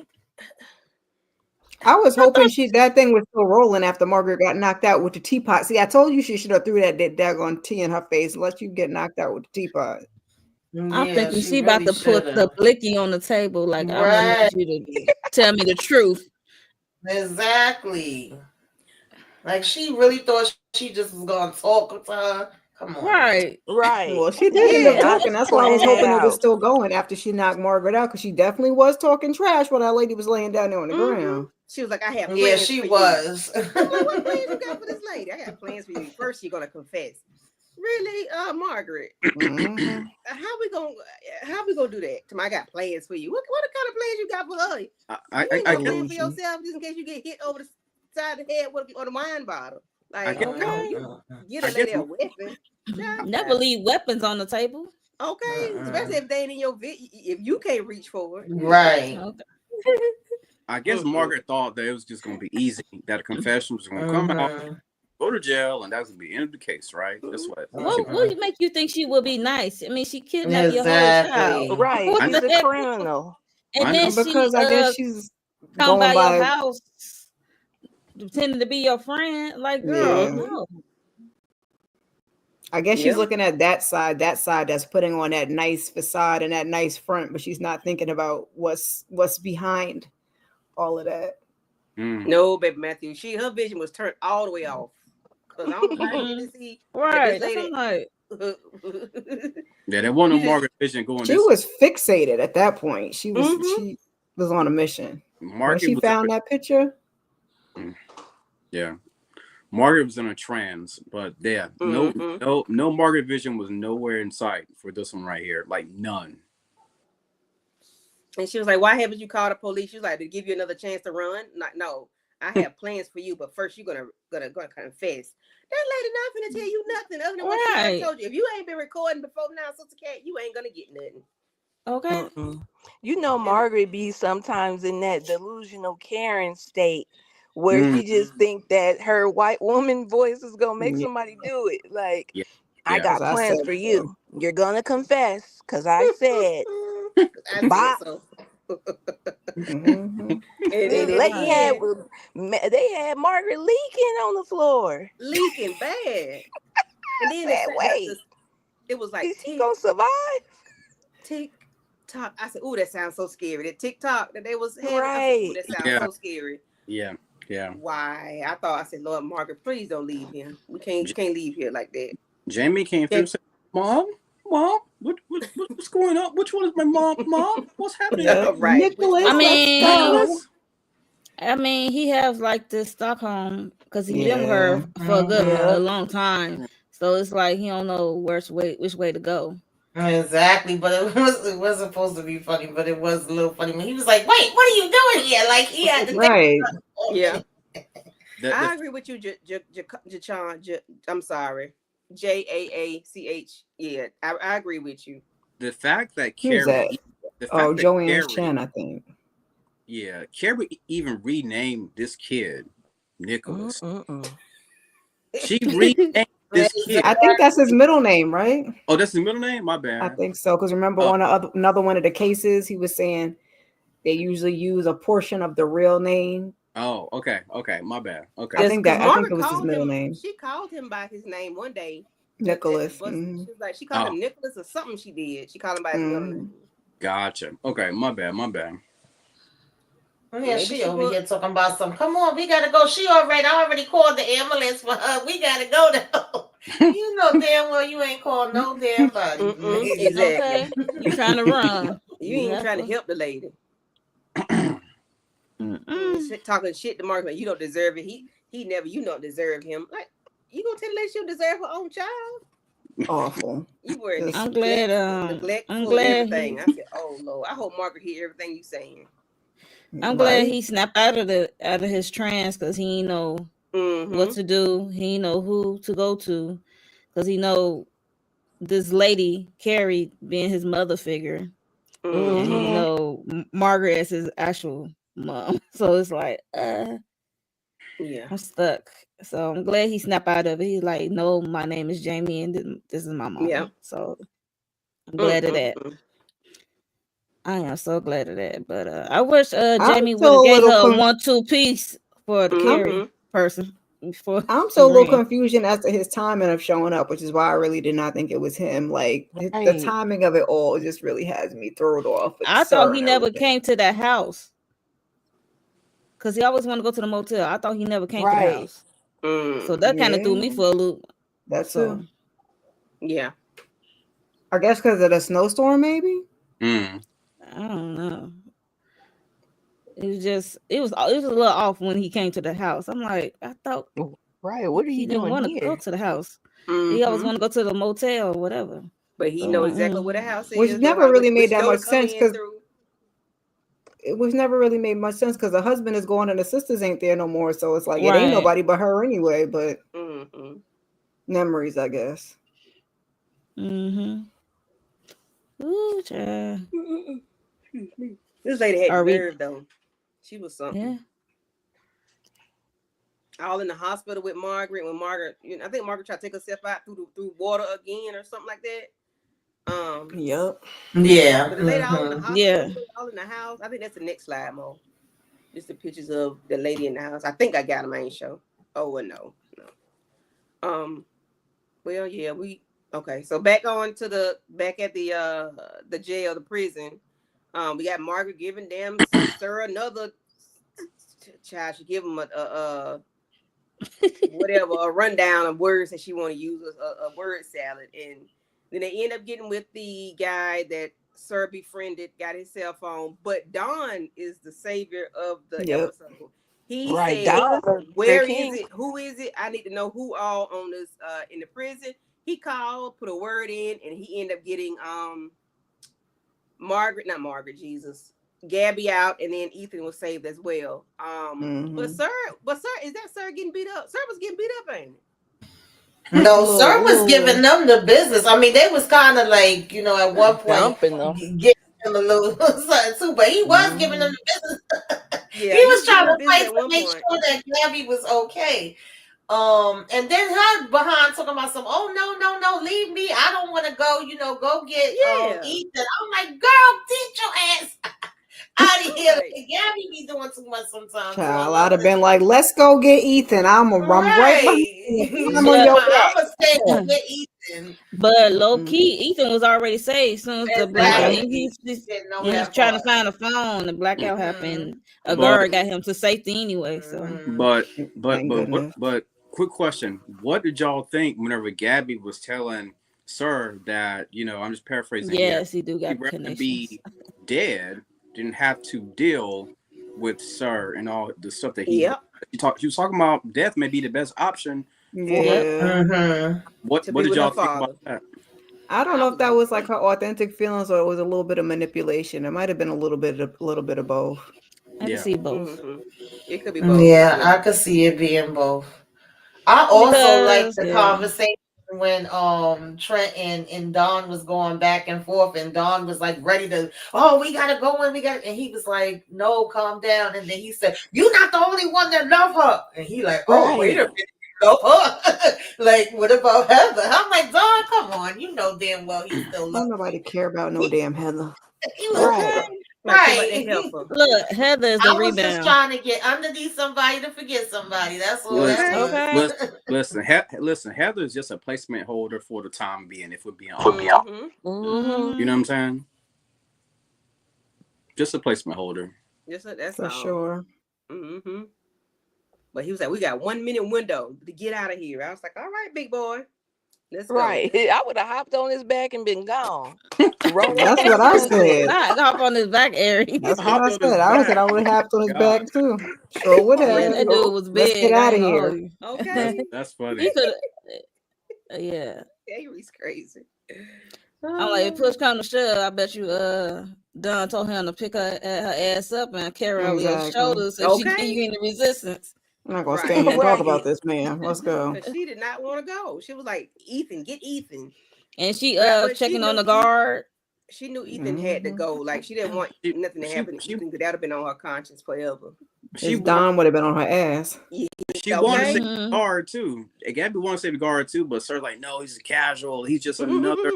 I was hoping that thing was still rolling after Margaret got knocked out with the teapot. See, I told you she should have threw that daggone tea in her face and let you get knocked out with the teapot. I'm thinking she about to put the blicky on the table. Like, I want you to tell me the truth. Exactly. Like, she really thought she just was gonna talk to her. Come on. Right. Well, she did end up talking. That's why I was hoping it was still going after she knocked Margaret out, because she definitely was talking trash while that lady was laying down there on the ground. She was like, I have plans. Yeah, she was. Like, what plans you got for this lady? I got plans for you. First, you're gonna confess. Really, Margaret? How we gonna do that? I got plans for you. What kind of plans you got for her? I plan for yourself just in case you get hit over the side of the head with a wine bottle. Like, okay, get a lady a weapon. Never leave weapons on the table. Okay, especially if they ain't in your if you can't reach for it. Right. Okay. I guess Margaret thought that it was just going to be easy, that a confession was going to come out, go to jail, and that's going to be the end of the case, right? That's what. What would make you think she would be nice? I mean, she kidnapped your whole child. Right. She's a criminal. And then because I guess she's come by your house pretending to be your friend. Like, girl, no. I guess she's looking at that side that's putting on that nice facade and that nice front, but she's not thinking about what's behind all of that. No, baby Matthew. Her vision was turned all the way off. Because I don't see right. Yeah, there wasn't no Margaret vision going. She was fixated at that point. She was on a mission. When she found that picture. Yeah. Margaret was in a trance, but no Margaret vision was nowhere in sight for this one right here. Like none. And she was like, why haven't you called the police? She was like, to give you another chance to run? No, I have plans for you, but first you're gonna confess. That lady not gonna tell you nothing other than what she told you. If you ain't been recording before now, Sister Cat, you ain't gonna get nothing. Okay. You know, Margaret be sometimes in that delusional Karen state where she just think that her white woman voice is gonna make somebody do it. Like, I got plans for you. You're gonna confess because I said. I so. They had Margaret leaking on the floor, leaking bad. And then it was like, is she gonna survive? TikTok. I said, "Oh, that sounds so scary." The TikTok that they was having, right. That sounds so scary. Yeah. Why? I said, Lord, Margaret, please don't leave here. You can't leave here like that. Jamie came through and said, Mom, what's going on? Which one is my mom? Mom, what's happening? Right. Nicholas, I mean, he has like this Stockholm because he's been with her for a long time. So it's like he don't know which way to go. Exactly, but it was supposed to be funny, but it was a little funny when he was like, "Wait, what are you doing here?" Like he had to right. Yeah. I agree with you, Jachan. I'm sorry. Jaach. Yeah, I agree with you. The fact that Carrie, Joanne Chen, I think. Yeah, Carrie even renamed this kid Nicholas. She renamed this kid. I think that's his middle name, right? Oh, that's his middle name? My bad. I think so. Because remember on another one of the cases, he was saying they usually use a portion of the real name. Oh, okay. My bad. Okay. I think it was his middle name. She called him by his name one day Nicholas. She Mhm. was like, she called him Nicholas or something. She did. She called him by his middle name. Gotcha. Okay, my bad. Yeah, Maybe she she over was- here talking about some. Come on, we gotta go. I already called the ambulance for her. We gotta go now. You know damn well you ain't called no damn body. Exactly. Okay, you trying to run? You ain't trying to help the lady. Talking shit to Mark, like, you don't deserve it. He never. You don't deserve him. Like, you gonna tell the lady she don't deserve her own child? Awful. You were I'm glad. neglectful I'm of glad everything. I said, oh Lord, I hope Margaret hear everything you saying. I'm glad he snapped out of his trance because he ain't know what to do. He ain't know who to go to because he know this lady Carrie being his mother figure, and he know Margaret as his actual mom. So it's like, yeah, I'm stuck. So I'm glad he snapped out of it. He's like, no, my name is Jamie, and this is my mom. Yeah. So I'm glad of that. I am so glad of that. But I wish Jamie would have gave her a 1-2 piece for the Carrie person. I'm still a little confusion as to his timing of showing up, which is why I really did not think it was him. Like the timing of it all just really has me thrown off. I thought he never came to that house because he always want to go to the motel. I thought he never came to the house, so that kind of threw me for a loop. That's so. Yeah, I guess because of the snowstorm, maybe. I don't know. It was a little off when he came to the house. I'm like, I thought, what are you didn't doing want to here? go to the house. He always want to go to the motel or whatever. But he know exactly where the house is. Which never really made that much sense because never really made much sense because the husband is gone and the sisters ain't there no more. So it's like it ain't nobody but her anyway. But memories, I guess. Ooh, child. This lady had nerve though. She was something. Yeah. All in the hospital with Margaret when Margaret, I think Margaret tried to take herself out through water again or something like that. Yep. Yeah. But the lady all in the hospital, all in the house. I think that's the next slide, Mo. Just the pictures of the lady in the house. I think I got them. I ain't show. Oh well, no. Well, yeah, okay. So back at the jail, the prison. We got Margaret giving them Sir another child. She give him a rundown of words that she want to use, a word salad, and then they end up getting with the guy that Sir befriended, got his cell phone. But Don is the savior of the episode. He said, Don, "Where is it? Who is it? I need to know who all on this in the prison." He called, put a word in, and he ended up getting Gabby out, and then Ethan was saved as well. But Sir, is that Sir getting beat up? Sir was getting beat up, ain't it? No, Sir was giving them the business. I mean, they was kind of like, at one point getting them a little something too, but he was giving them the business. Yeah, he was trying to fight to make point. sure that Gabby was okay. And then her behind talking about some, oh no, leave me. I don't want to go, go get Ethan. I'm like, girl, teach your ass out of here. Like, Gabby be doing too much sometimes. Child, I'd have been like, let's go get Ethan. I'm right behind you. I'm on your back. I'm stay get Ethan. But low key, Ethan was already saved soon as the blackout. He's trying to find a phone. The blackout happened. A girl got him to safety anyway. So, but quick question: what did y'all think whenever Gabby was telling Sir that I'm just paraphrasing? Yes, he do got he'd rather be dead, didn't have to deal with Sir and all the stuff that he She was talking about death may be the best option. What did y'all think about that? I don't know if that was like her authentic feelings or it was a little bit of manipulation. It might have been a little bit of both. I can see both. It could be both. Yeah, I could see it being both. I also like the conversation when Trent and Dawn was going back and forth, and Dawn was like ready to, we gotta go in, and he was like, no, calm down. And then he said, you're not the only one that love her. And he like, wait a minute. Like, what about Heather? I'm like, Dawn, come on, you know damn well he still loves. Don't nobody care about no damn Heather. He was Right. Look, Heather is a I was rebound. just trying to get underneath somebody to forget somebody. That's all. Listen, Heather is just a placement holder for the time being. If we're being honest, you know what I'm saying? Just a placement holder. Yes, that's for sure. Mm-hmm. But he was like, "We got 1 minute window to get out of here." I was like, "All right, big boy, let's go." Right. I would have hopped on his back and been gone. That's what I said. Hop on his back, Ari. That's what I said. I would have hopped on his back too. Sure would have. Man, that dude was big. Let's get out of here. Okay. That's funny. He could. Yeah. He's crazy. I'm like, if push come to shove, I bet you Don told him to pick her ass up and carry her over your shoulders so she can you any resistance. I'm not gonna stand here and talk about this, man. Let's go. She did not want to go. She was like, "Ethan, get Ethan." And she checking on the guard. She knew Ethan had to go. Like she didn't want nothing to happen to Ethan because that would have been on her conscience forever. Don would have been on her ass. Yeah. She wanted to save the guard too. Gabby wanted to save the guard too, but Sir's like, no, he's a casual. He's just another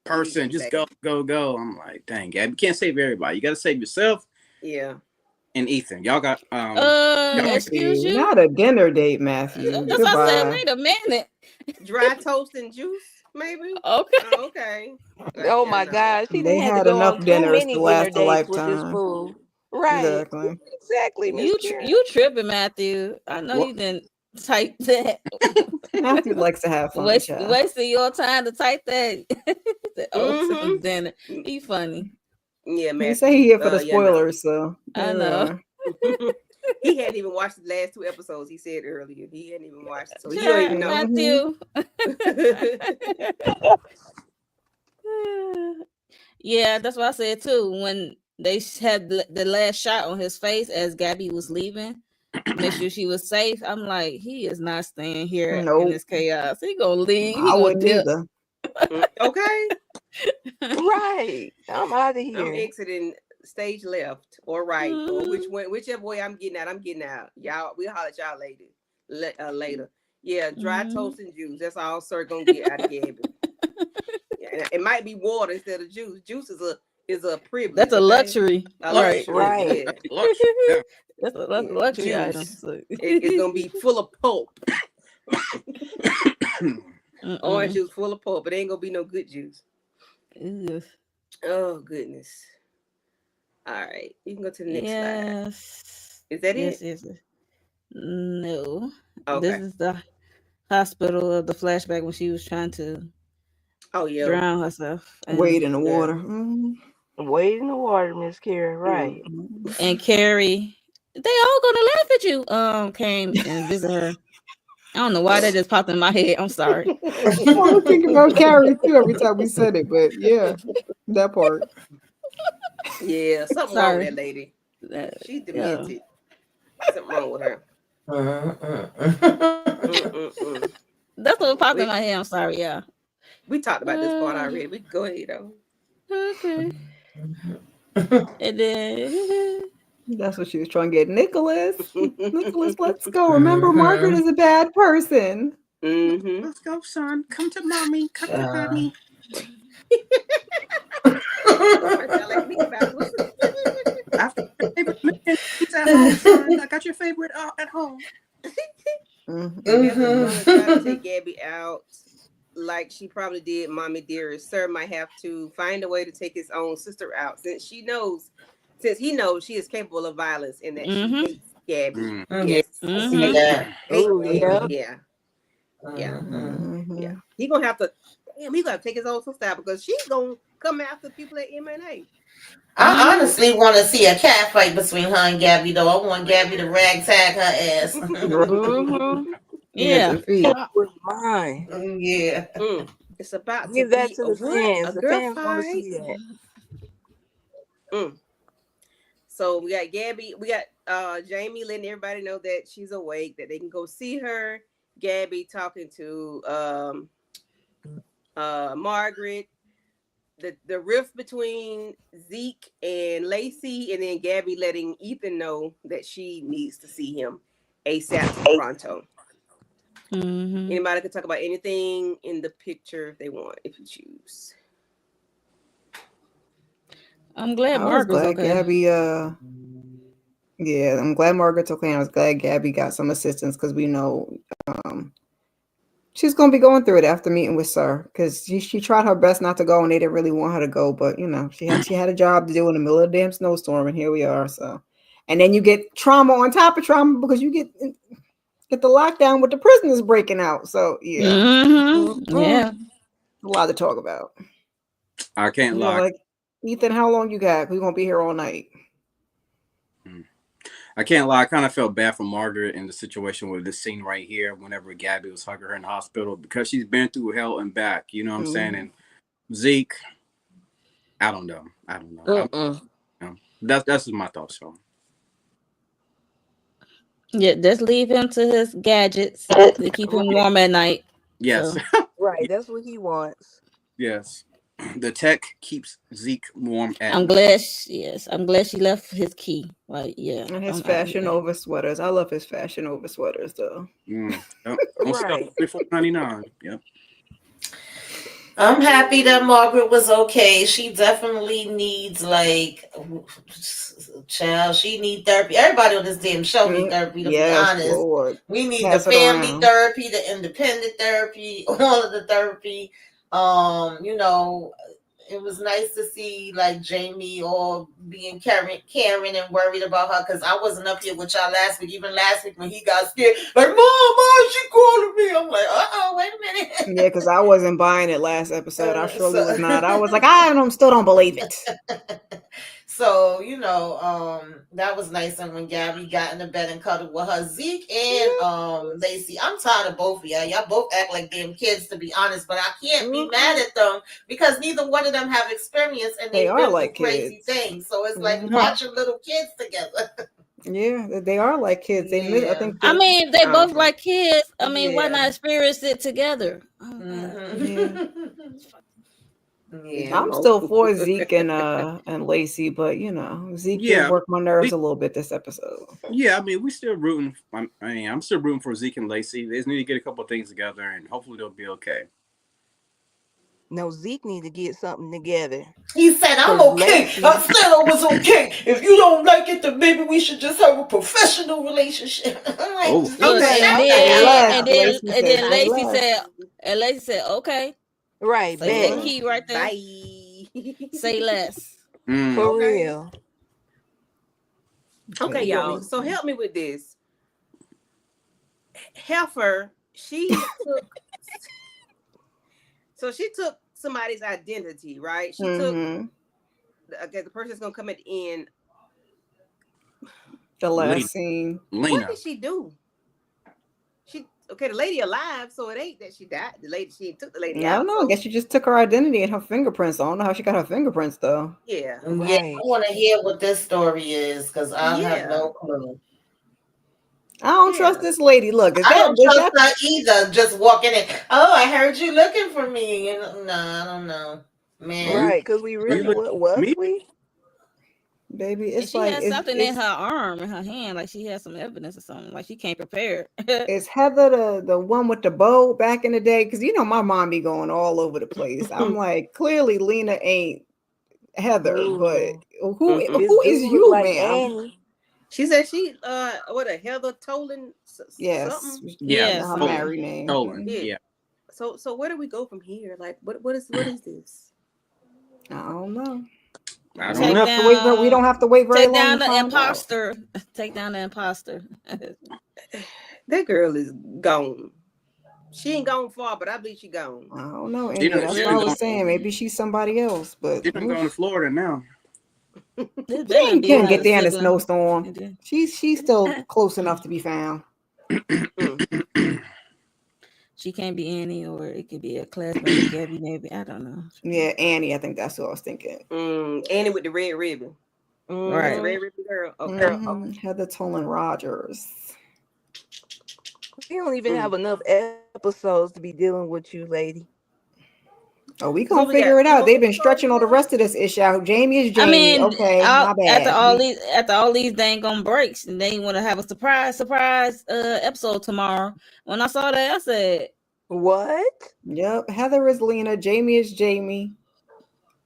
person. Just go. I'm like, dang, Gabby, you can't save everybody. You got to save yourself. Yeah. And Ethan, y'all got excuse you, not a dinner date, Matthew. That's what I said. Wait a minute. Dry toast and juice, maybe. Okay. Oh my gosh, they had enough dinners to last a lifetime. Right. Exactly. You tripping, Matthew? I know you didn't type that. Matthew likes to have fun. Wasting your time to type that. Dinner. He funny. Yeah, man. You say he here for the spoilers, so I know. He hadn't even watched the last 2 episodes. He said earlier he hadn't even watched it, so he don't even know. Matthew. Yeah, that's what I said too. When they had the last shot on his face as Gabby was leaving, make sure she was safe. I'm like, he is not staying here in this chaos. He gonna leave. I wouldn't either. Okay. Right. I'm out of here. I'm exiting stage left or right or whichever way I'm getting out. Y'all, we'll holler at y'all later. Yeah, dry toast and juice. That's all Sir gonna get out of Gabby. It might be water instead of juice. Juice is a privilege. That's a luxury. Right. Yeah. That's a luxury item. It's gonna be full of pulp. Orange juice full of pulp, but it ain't gonna be no good juice. Oh goodness. All right, you can go to the next slide. Is that it? Yes. No. Okay. This is the hospital of the flashback when she was trying to drown herself. Wade in the water. Wade in the water, Miss Carrie. Right. And Carrie, they all gonna laugh at you. Came and visit her. I don't know why that just popped in my head. I'm sorry. I was thinking about Carrie too every time we said it, but yeah, that part. Yeah, something wrong with that lady. She's demented. Something wrong with her. That's what popped in my head. I'm sorry, yeah. We talked about this part already. We can go ahead though. Okay. And then that's what she was trying to get. Nicholas, let's go. Remember, Margaret is a bad person. Let's go, son. Come to mommy. Come to mommy. I got your favorite at home. Trying to take Gabby out like she probably did Mommy Dearest. Sir might have to find a way to take his own sister out since he knows she is capable of violence and that she hates Gabby. Yeah. He gonna have to take his own sister out because she's gonna come after people at MNA. I honestly want to see a cat fight between her and Gabby, though. I want Gabby to ragtag her ass. Yeah. That was mine. Yeah. It's about give to that be to the fans. The fans want to see that. So we got Gabby. We got Jamie letting everybody know that she's awake, that they can go see her. Gabby talking to Margaret. The rift between Zeke and Lacey, and then Gabby letting Ethan know that she needs to see him ASAP pronto. Anybody can talk about anything in the picture if they want, if you choose. I'm glad I was Margaret's glad okay. Gabby. Yeah, I'm glad Margaret's okay. I was glad Gabby got some assistance because we know she's gonna be going through it after meeting with Sir, because she tried her best not to go and they didn't really want her to go, but she had a job to do in the middle of the damn snowstorm, and here we are. So, and then you get trauma on top of trauma because you get the lockdown with the prisoners breaking out. So yeah, Yeah. a lot to talk about. I can't lie. Like, Ethan, how long you got? We're gonna be here all night. I can't lie. I kind of felt bad for Margaret in the situation with this scene right here. Whenever Gabby was hugging her in the hospital, because she's been through hell and back. You know what I'm saying? And Zeke, I don't know. That's just my thoughts, so. Yeah, just leave him to his gadgets to keep him warm at night. Yes. So. Right, that's what he wants. Yes. The tech keeps Zeke warm at I'm glad she left his key. Like, yeah. And his Fashion Over sweaters. I love his Fashion Over sweaters though. Right. $34.99. Yep. I'm happy that Margaret was okay. She definitely needs child. She needs therapy. Everybody on this damn show needs therapy. To be honest, Lord. We need the family therapy, the independent therapy, all of the therapy. It was nice to see Jamie all being caring and worried about her, because I wasn't up here with y'all last week. Even last week when he got scared, Mom, she calling me. I'm like, wait a minute. Yeah, because I wasn't buying it last episode. I surely was not. I was like, still don't believe it. So, that was nice. And when Gabby got in the bed and cuddled with her, Zeke and Lacey, I'm tired of both of y'all. Y'all both act like damn kids, to be honest, but I can't be mad at them because neither one of them have experience and they are like crazy things. So it's like watching little kids together. Yeah, they are like kids. They I think. They both like kids. Why not experience it together? Yeah, I'm still for Zeke and Lacey, but Zeke did work my nerves a little bit this episode. Yeah, we still rooting. I'm still rooting for Zeke and Lacey. They just need to get a couple of things together, and hopefully they'll be okay. No, Zeke need to get something together. He said, "I'm okay. I said I was okay. If you don't like it, then maybe we should just have a professional relationship." I'm like, and then Lacey said, "Okay." Right, so that key right there. Bye. Say less. For real. Okay, y'all. So help me with this. Heifer, she took somebody's identity, right? She took the person that's gonna come at the end. The last scene. What did she do? The lady alive, so it ain't that she died. She took the lady out. I don't know. I guess she just took her identity and her fingerprints. I don't know how she got her fingerprints though. Yeah. I want to hear what this story is because I have no clue. I don't trust this lady. Look, I don't trust her either. Just walking in. Oh, I heard you looking for me. No, I don't know, man. Right? Because we really we. Baby, it's she has something in her arm, in her hand, like she has some evidence or something, like she can't prepare. Is Heather the one with the bow back in the day? Because my mom be going all over the place. I'm like, clearly Lena ain't Heather, but who is you, ma'am? She said she what a Heather Tolan. Yes, her married name. Tolan. Yeah. So where do we go from here? Like, what is this? I don't know. We don't have to wait very long. Take down the imposter. Take down the imposter. That girl is gone. She ain't gone far, but I believe she gone. I don't know. That's what I was saying. Maybe she's somebody else, but she's going to Florida now. She can't get there in a snowstorm. She's still close enough to be found. She can't be Annie, or it could be a classmate of Gabby, maybe. I don't know. Yeah, Annie. I think that's what I was thinking. Annie with the red ribbon. Right. The red ribbon girl. Heather Tolan Rogers. We don't even have enough episodes to be dealing with you, lady. Oh, we gonna figure it out. They've been stretching all the rest of this issue out. Jamie is Jamie. Okay, my bad. After all these dang on breaks, and they want to have a surprise episode tomorrow. When I saw that, I said, "What?" Yep. Heather is Lena. Jamie is Jamie.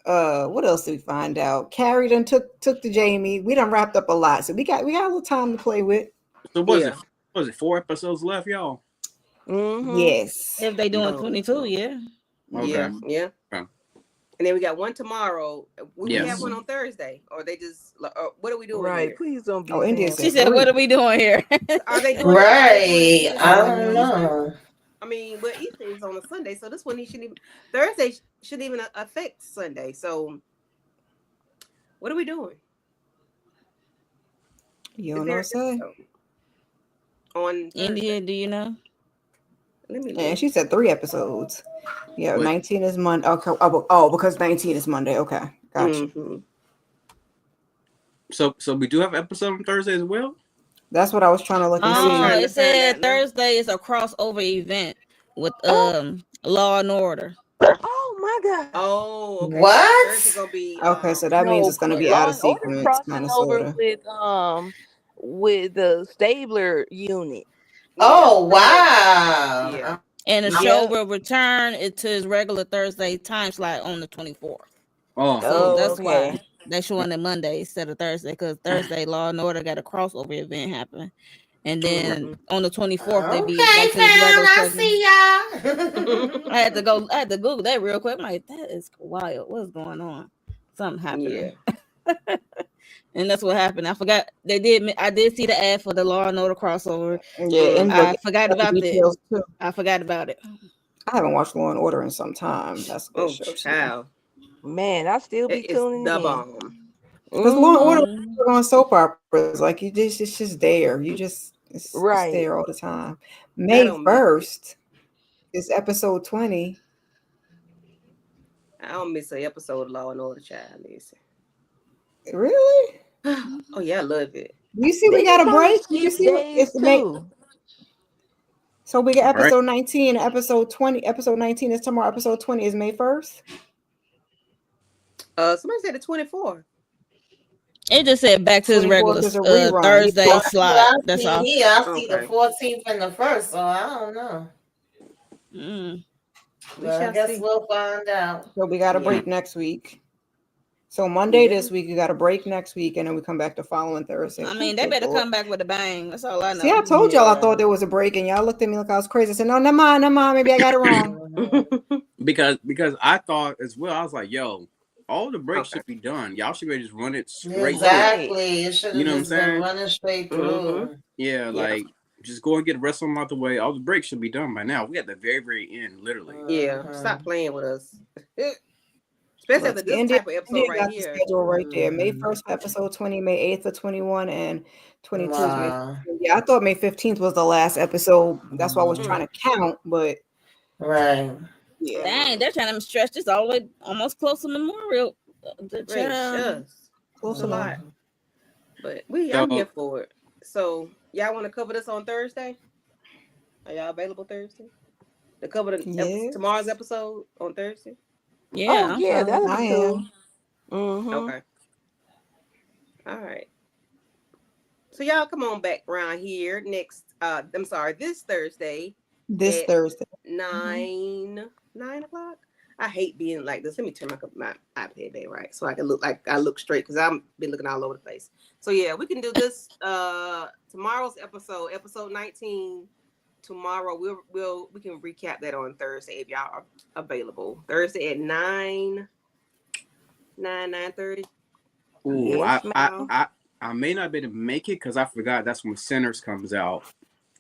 What else did we find out? Carrie done took the Jamie. We done wrapped up a lot, so we got a little time to play with. So was it 4 episodes left, y'all? Yes. If they doing 22, yeah. Okay. Yeah. Okay. And then we got one tomorrow. We Yes. have one on Thursday, or they just what are we doing? Right. Here? Please don't be. India She said, "What are we doing here?" Are they doing Right. it? I don't know. I mean, but Easter is on a Sunday, so this one he shouldn't even. Thursday shouldn't even affect Sunday. So, what are we doing? You don't know, say. On India, do you know? Let me. And she said 3 episodes. Yeah, What? 19 is Monday. Okay. Oh, because 19 is Monday. Okay, gotcha. Mm-hmm. So we do have an episode on Thursday as well. That's what I was trying to look and trying see. to It said find out now. Thursday is a crossover event with Law and Order. Oh my God. Oh, okay. What? Thursday gonna be Okay, so that means it's gonna be Law out of and Order sequence, crossing kind of, over sorta. with the Stabler unit. Oh wow. Yeah. And the Yep. show will return it to its regular Thursday time slot on the 24th. Oh, So that's okay. why they're showing it Monday instead of Thursday, because Thursday Law and Order got a crossover event happen. And then on the 24th, they be Okay, back to this fam. regular I schedule. see y'all. I had to Google that real quick. I'm like, that is wild. What's going on? Something happening. Yeah. And that's what happened. I forgot I did see the ad for the Law and Order crossover. Yeah, and I forgot about details it. too. I forgot about it. I haven't watched Law and Order in some time. That's a good show too. Child. Man, I still be It's tuning the in. bomb. Because Law and Order Mhm. on soap operas, like it's just there. It's Right. there all the time. May don't miss 1st is episode 20. I don't miss an episode of Law and Order, child. Listen. Really? Oh yeah, I love it. You see, we They got a just on break. skip You see, days it's May. too. So we got All right. episode 19, episode 20. Episode 19 is tomorrow. Episode 20 is May 1st. Somebody said the 24th. It just said back to its 24th regular is a rerun. Thursday That's what slot. I That's see all. here. I see the Okay. 14th and the 1st, so I don't know. Mm. We But I shall guess see. we'll find out. So we got a Yeah. break next week. So Monday Yeah. this week, you got a break next week, and then we come back the following Thursday. I mean, they better come back with a bang. That's all I know. See, I told y'all I Yeah. thought there was a break, and y'all looked at me like I was crazy. I said, no, never mind, maybe I got it wrong. because I thought as well. I was like, yo, all the breaks Okay. should be done. Y'all should be just run it straight. Exactly. It should have You know what I'm just been saying? running straight through. Mhm. Yeah, like just go and get the rest of them out the way. All the breaks should be done by now. We at the very, very end, literally. Yeah. Stop playing with us. Especially after this India, type of episode right got the here. schedule right there. May 1st for episode 20, May 8th for 21, and 22 is May Wow. 15th. Yeah, I thought May 15th was the last episode. That's why I was trying to count, but Right. yeah. Dang, they're trying to stretch this all the way almost close to Memorial. Gracious. Close a lot. enough. But I'm here for it. So y'all want to cover this on Thursday? Are y'all available Thursday? To cover tomorrow's episode on Thursday? Yeah. Oh, yeah, that'll I be cool. Mm-hmm. Okay. All right. So y'all come on back around here this Thursday. This at Thursday. 9 o'clock. I hate being like this. Let me turn my iPad back right so I can look like I look straight because I've been looking all over the place. So yeah, we can do this tomorrow's episode 19. Tomorrow we can recap that on Thursday if y'all are available. Thursday at 9:30. Ooh, Yes, I may not be able to make it because I forgot that's when Sinners comes out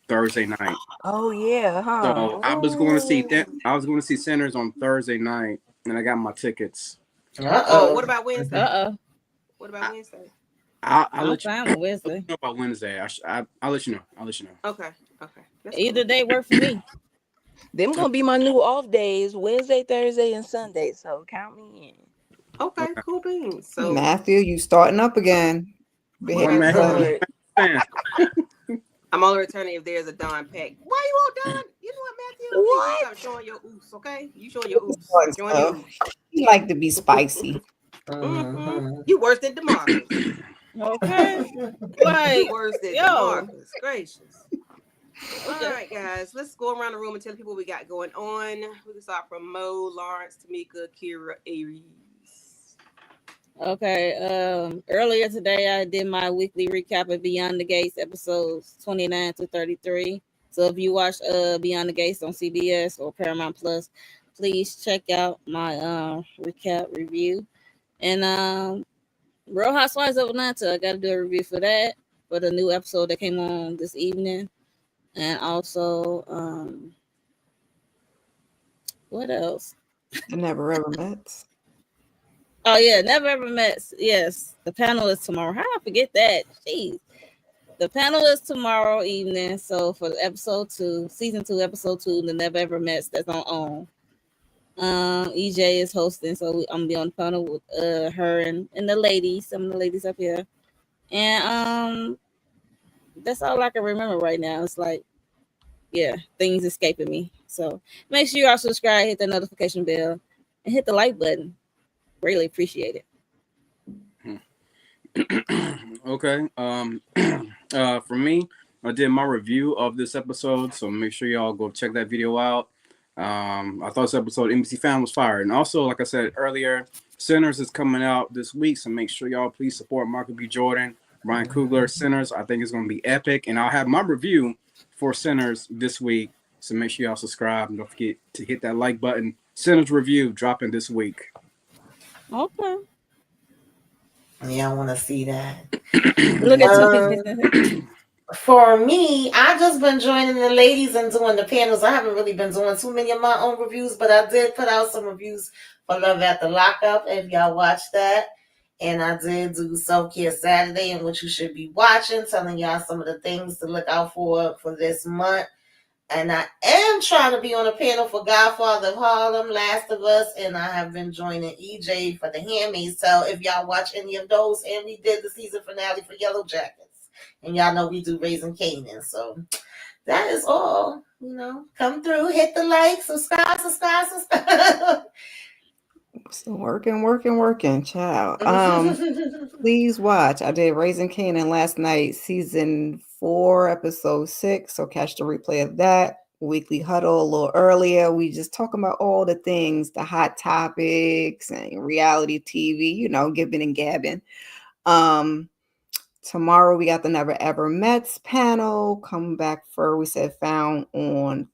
Thursday night. Oh yeah, huh? So I was going to see that. I was going to see Sinners on Thursday night, and I got my tickets. Oh, what about Wednesday? What about Wednesday? I'll let you know. Wednesday. Know about Wednesday. I'll let you know. Okay. That's Either day work for me. Them gonna be my new off days: Wednesday, Thursday, and Sunday. So count me in. Okay, cool beans. So Matthew, you starting up again. I'm Man. only returning if there's a Don Pack. Why you all done? You know what, Matthew? What? You start showing your oops, okay? You showing your oops. Showing your oops. He like to be spicy. Mm-hmm. You worse than DeMarcus. Okay. Like, worse than yo. DeMarcus. Gracious. All right, guys. Let's go around the room and tell people what we got going on. We can start from Mo, Lawrence, Tamika, Kira, Aries. Okay. Earlier today, I did my weekly recap of Beyond the Gates episodes 29 to 33. So if you watch Beyond the Gates on CBS or Paramount Plus, please check out my recap review. And Real Housewives of Atlanta, I got to do a review for that, for the new episode that came on this evening. And also, what else? The Never Ever Met. Oh yeah, Never Ever Met. Yes, the panel is tomorrow. How did I forget that? Jeez. The panel is tomorrow evening. So for episode 2, season 2, episode 2, the Never Ever Met, that's on. EJ is hosting, so I'm gonna be on the panel with her and the ladies, some of the ladies up here. And that's all I can remember right now. It's like, yeah, things escaping me. So make sure you all subscribe, hit the notification bell, and hit the like button. Really appreciate it. Okay. For me, I did my review of this episode, so make sure y'all go check that video out. I thought this episode NBC Fan was fire, and also, like I said earlier, Sinners is coming out this week, so make sure y'all please support Michael B. Jordan, Ryan Coogler, Sinners. I think it's going to be epic, and I'll have my review for Sinners this week, so make sure y'all subscribe and don't forget to hit that like button. Sinners review dropping this week. Okay. Yeah, I want to see that. Look at for me, I've just been joining the ladies and doing the panels. I haven't really been doing too many of my own reviews, but I did put out some reviews for Love at the Lockup, if y'all watched that. And I did do Self-Care Saturday and what you should be watching, telling y'all some of the things to look out for this month. And I am trying to be on a panel for Godfather of Harlem, Last of Us, and I have been joining EJ for The Handmaid's Tale. If y'all watch any of those, and we did the season finale for Yellow Jackets, and y'all know we do Raising Kanan. So that is all. Come through, hit the like, subscribe. So working, child. Please watch. I did Raising Kanan last night, season 4, episode 6. So catch the replay of that. Weekly huddle a little earlier. We just talking about all the things, the hot topics and reality TV, giving and gabbing. Tomorrow we got the Never Ever Mets panel. Come back for, we said, found on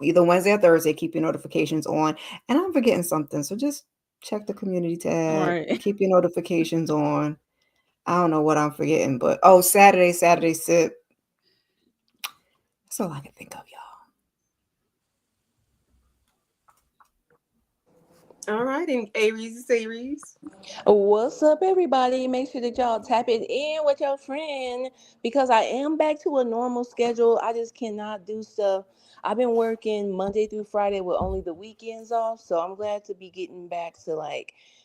either Wednesday or Thursday. Keep your notifications on. And I'm forgetting something, so just check the community tab. Right. Keep your notifications on. I don't know what I'm forgetting, but Saturday sip. That's all I can think of, y'all. All right, and Aries. What's up, everybody? Make sure that y'all tap it in with your friend, because I am back to a normal schedule. I just cannot do stuff. I've been working Monday through Friday with only the weekends off, so I'm glad to be getting back to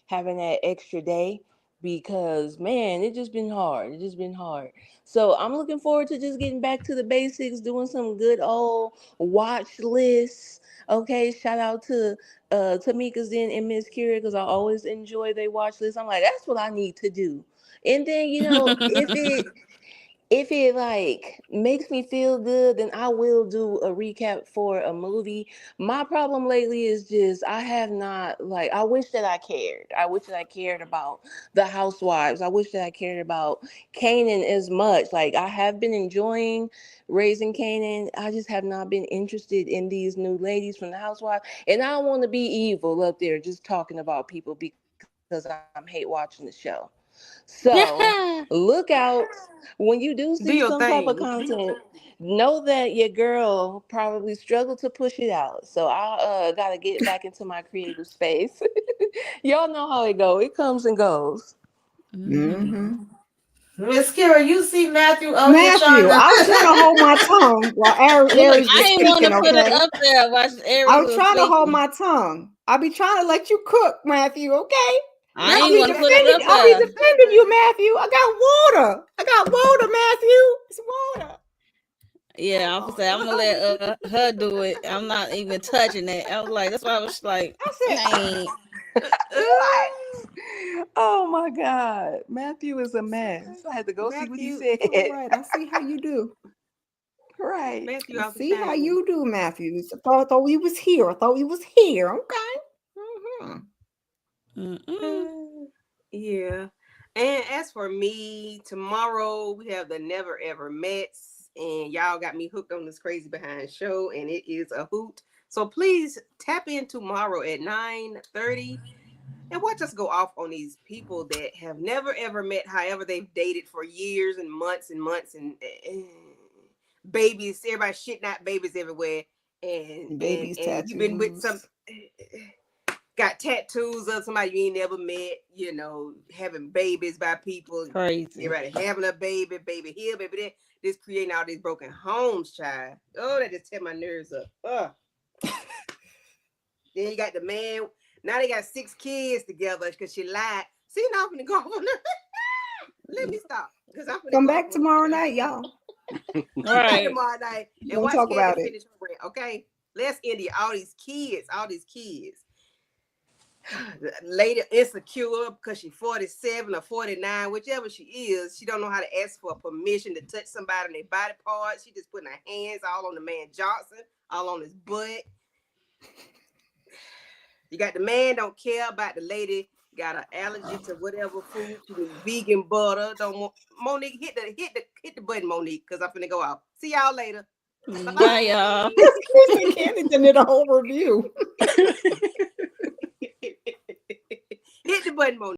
having that extra day, because man, it's just been hard. So I'm looking forward to just getting back to the basics, doing some good old watch lists. Okay, shout out to Tamika's Den and Miss Kira, because I always enjoy their watch list. I'm like, that's what I need to do. And then, if it makes me feel good, then I will do a recap for a movie. My problem lately is just I have not I wish that I cared. I wish that I cared about the Housewives. I wish that I cared about Kanan as much. I have been enjoying Raising Kanan. I just have not been interested in these new ladies from the Housewives. And I don't want to be evil up there just talking about people because I'm hate watching the show. So look out when you do see some type of content. Know that your girl probably struggled to push it out. So I gotta get back into my creative space. Y'all know how it go. It comes and goes. Mm-hmm. Miss Kira, you see Matthew? I was trying to hold my tongue while Aries was speaking. I didn't want to put it up there while Aries I was trying to hold my tongue. I'll be trying to let you cook, Matthew. Okay. I'll be defending you, Matthew. I got water, Matthew. It's water. Yeah, I'm gonna let her do it. I'm not even touching it. I was like, that's why I was like, I said, oh my God, Matthew is a mess. I had to go see what he said. Right, I see how you do. Right, Matthew, I see how you do, Matthew. I thought he was here. Okay. Mm-hmm. Yeah. And as for me, tomorrow we have the Never Ever Mets, and y'all got me hooked on this crazy behind show, and it is a hoot. So please tap in tomorrow at 9:30 and watch us go off on these people that have never ever met. However, they've dated for years and months, and babies. Everybody shitting out babies everywhere, and Babies, and you've been with some. tattoos. Got tattoos of somebody you ain't never met, having babies by people. Crazy. Everybody having a baby here, baby there. Just creating all these broken homes, child. Oh, that just tear my nerves up. Then you got the man. Now they got 6 kids together because she lied. See, now I'm gonna go on. Let me stop. Because I'm gonna Come back tomorrow night, y'all. Right. Tomorrow night and We'll watch talk Gabby about it. finish her rant, okay? Let's end it. All these kids. The lady insecure because she's 47 or 49, whichever she is. She don't know how to ask for permission to touch somebody in their body parts. She just putting her hands all on the man Johnson, all on his butt. You got the man don't care about the lady. Got an allergy to whatever food. She needs vegan butter. Don't want Monique hit the button, Monique, because I'm finna go out. See y'all later. Bye, y'all. Kristen Kennington did a whole review. Hit the button, Monique.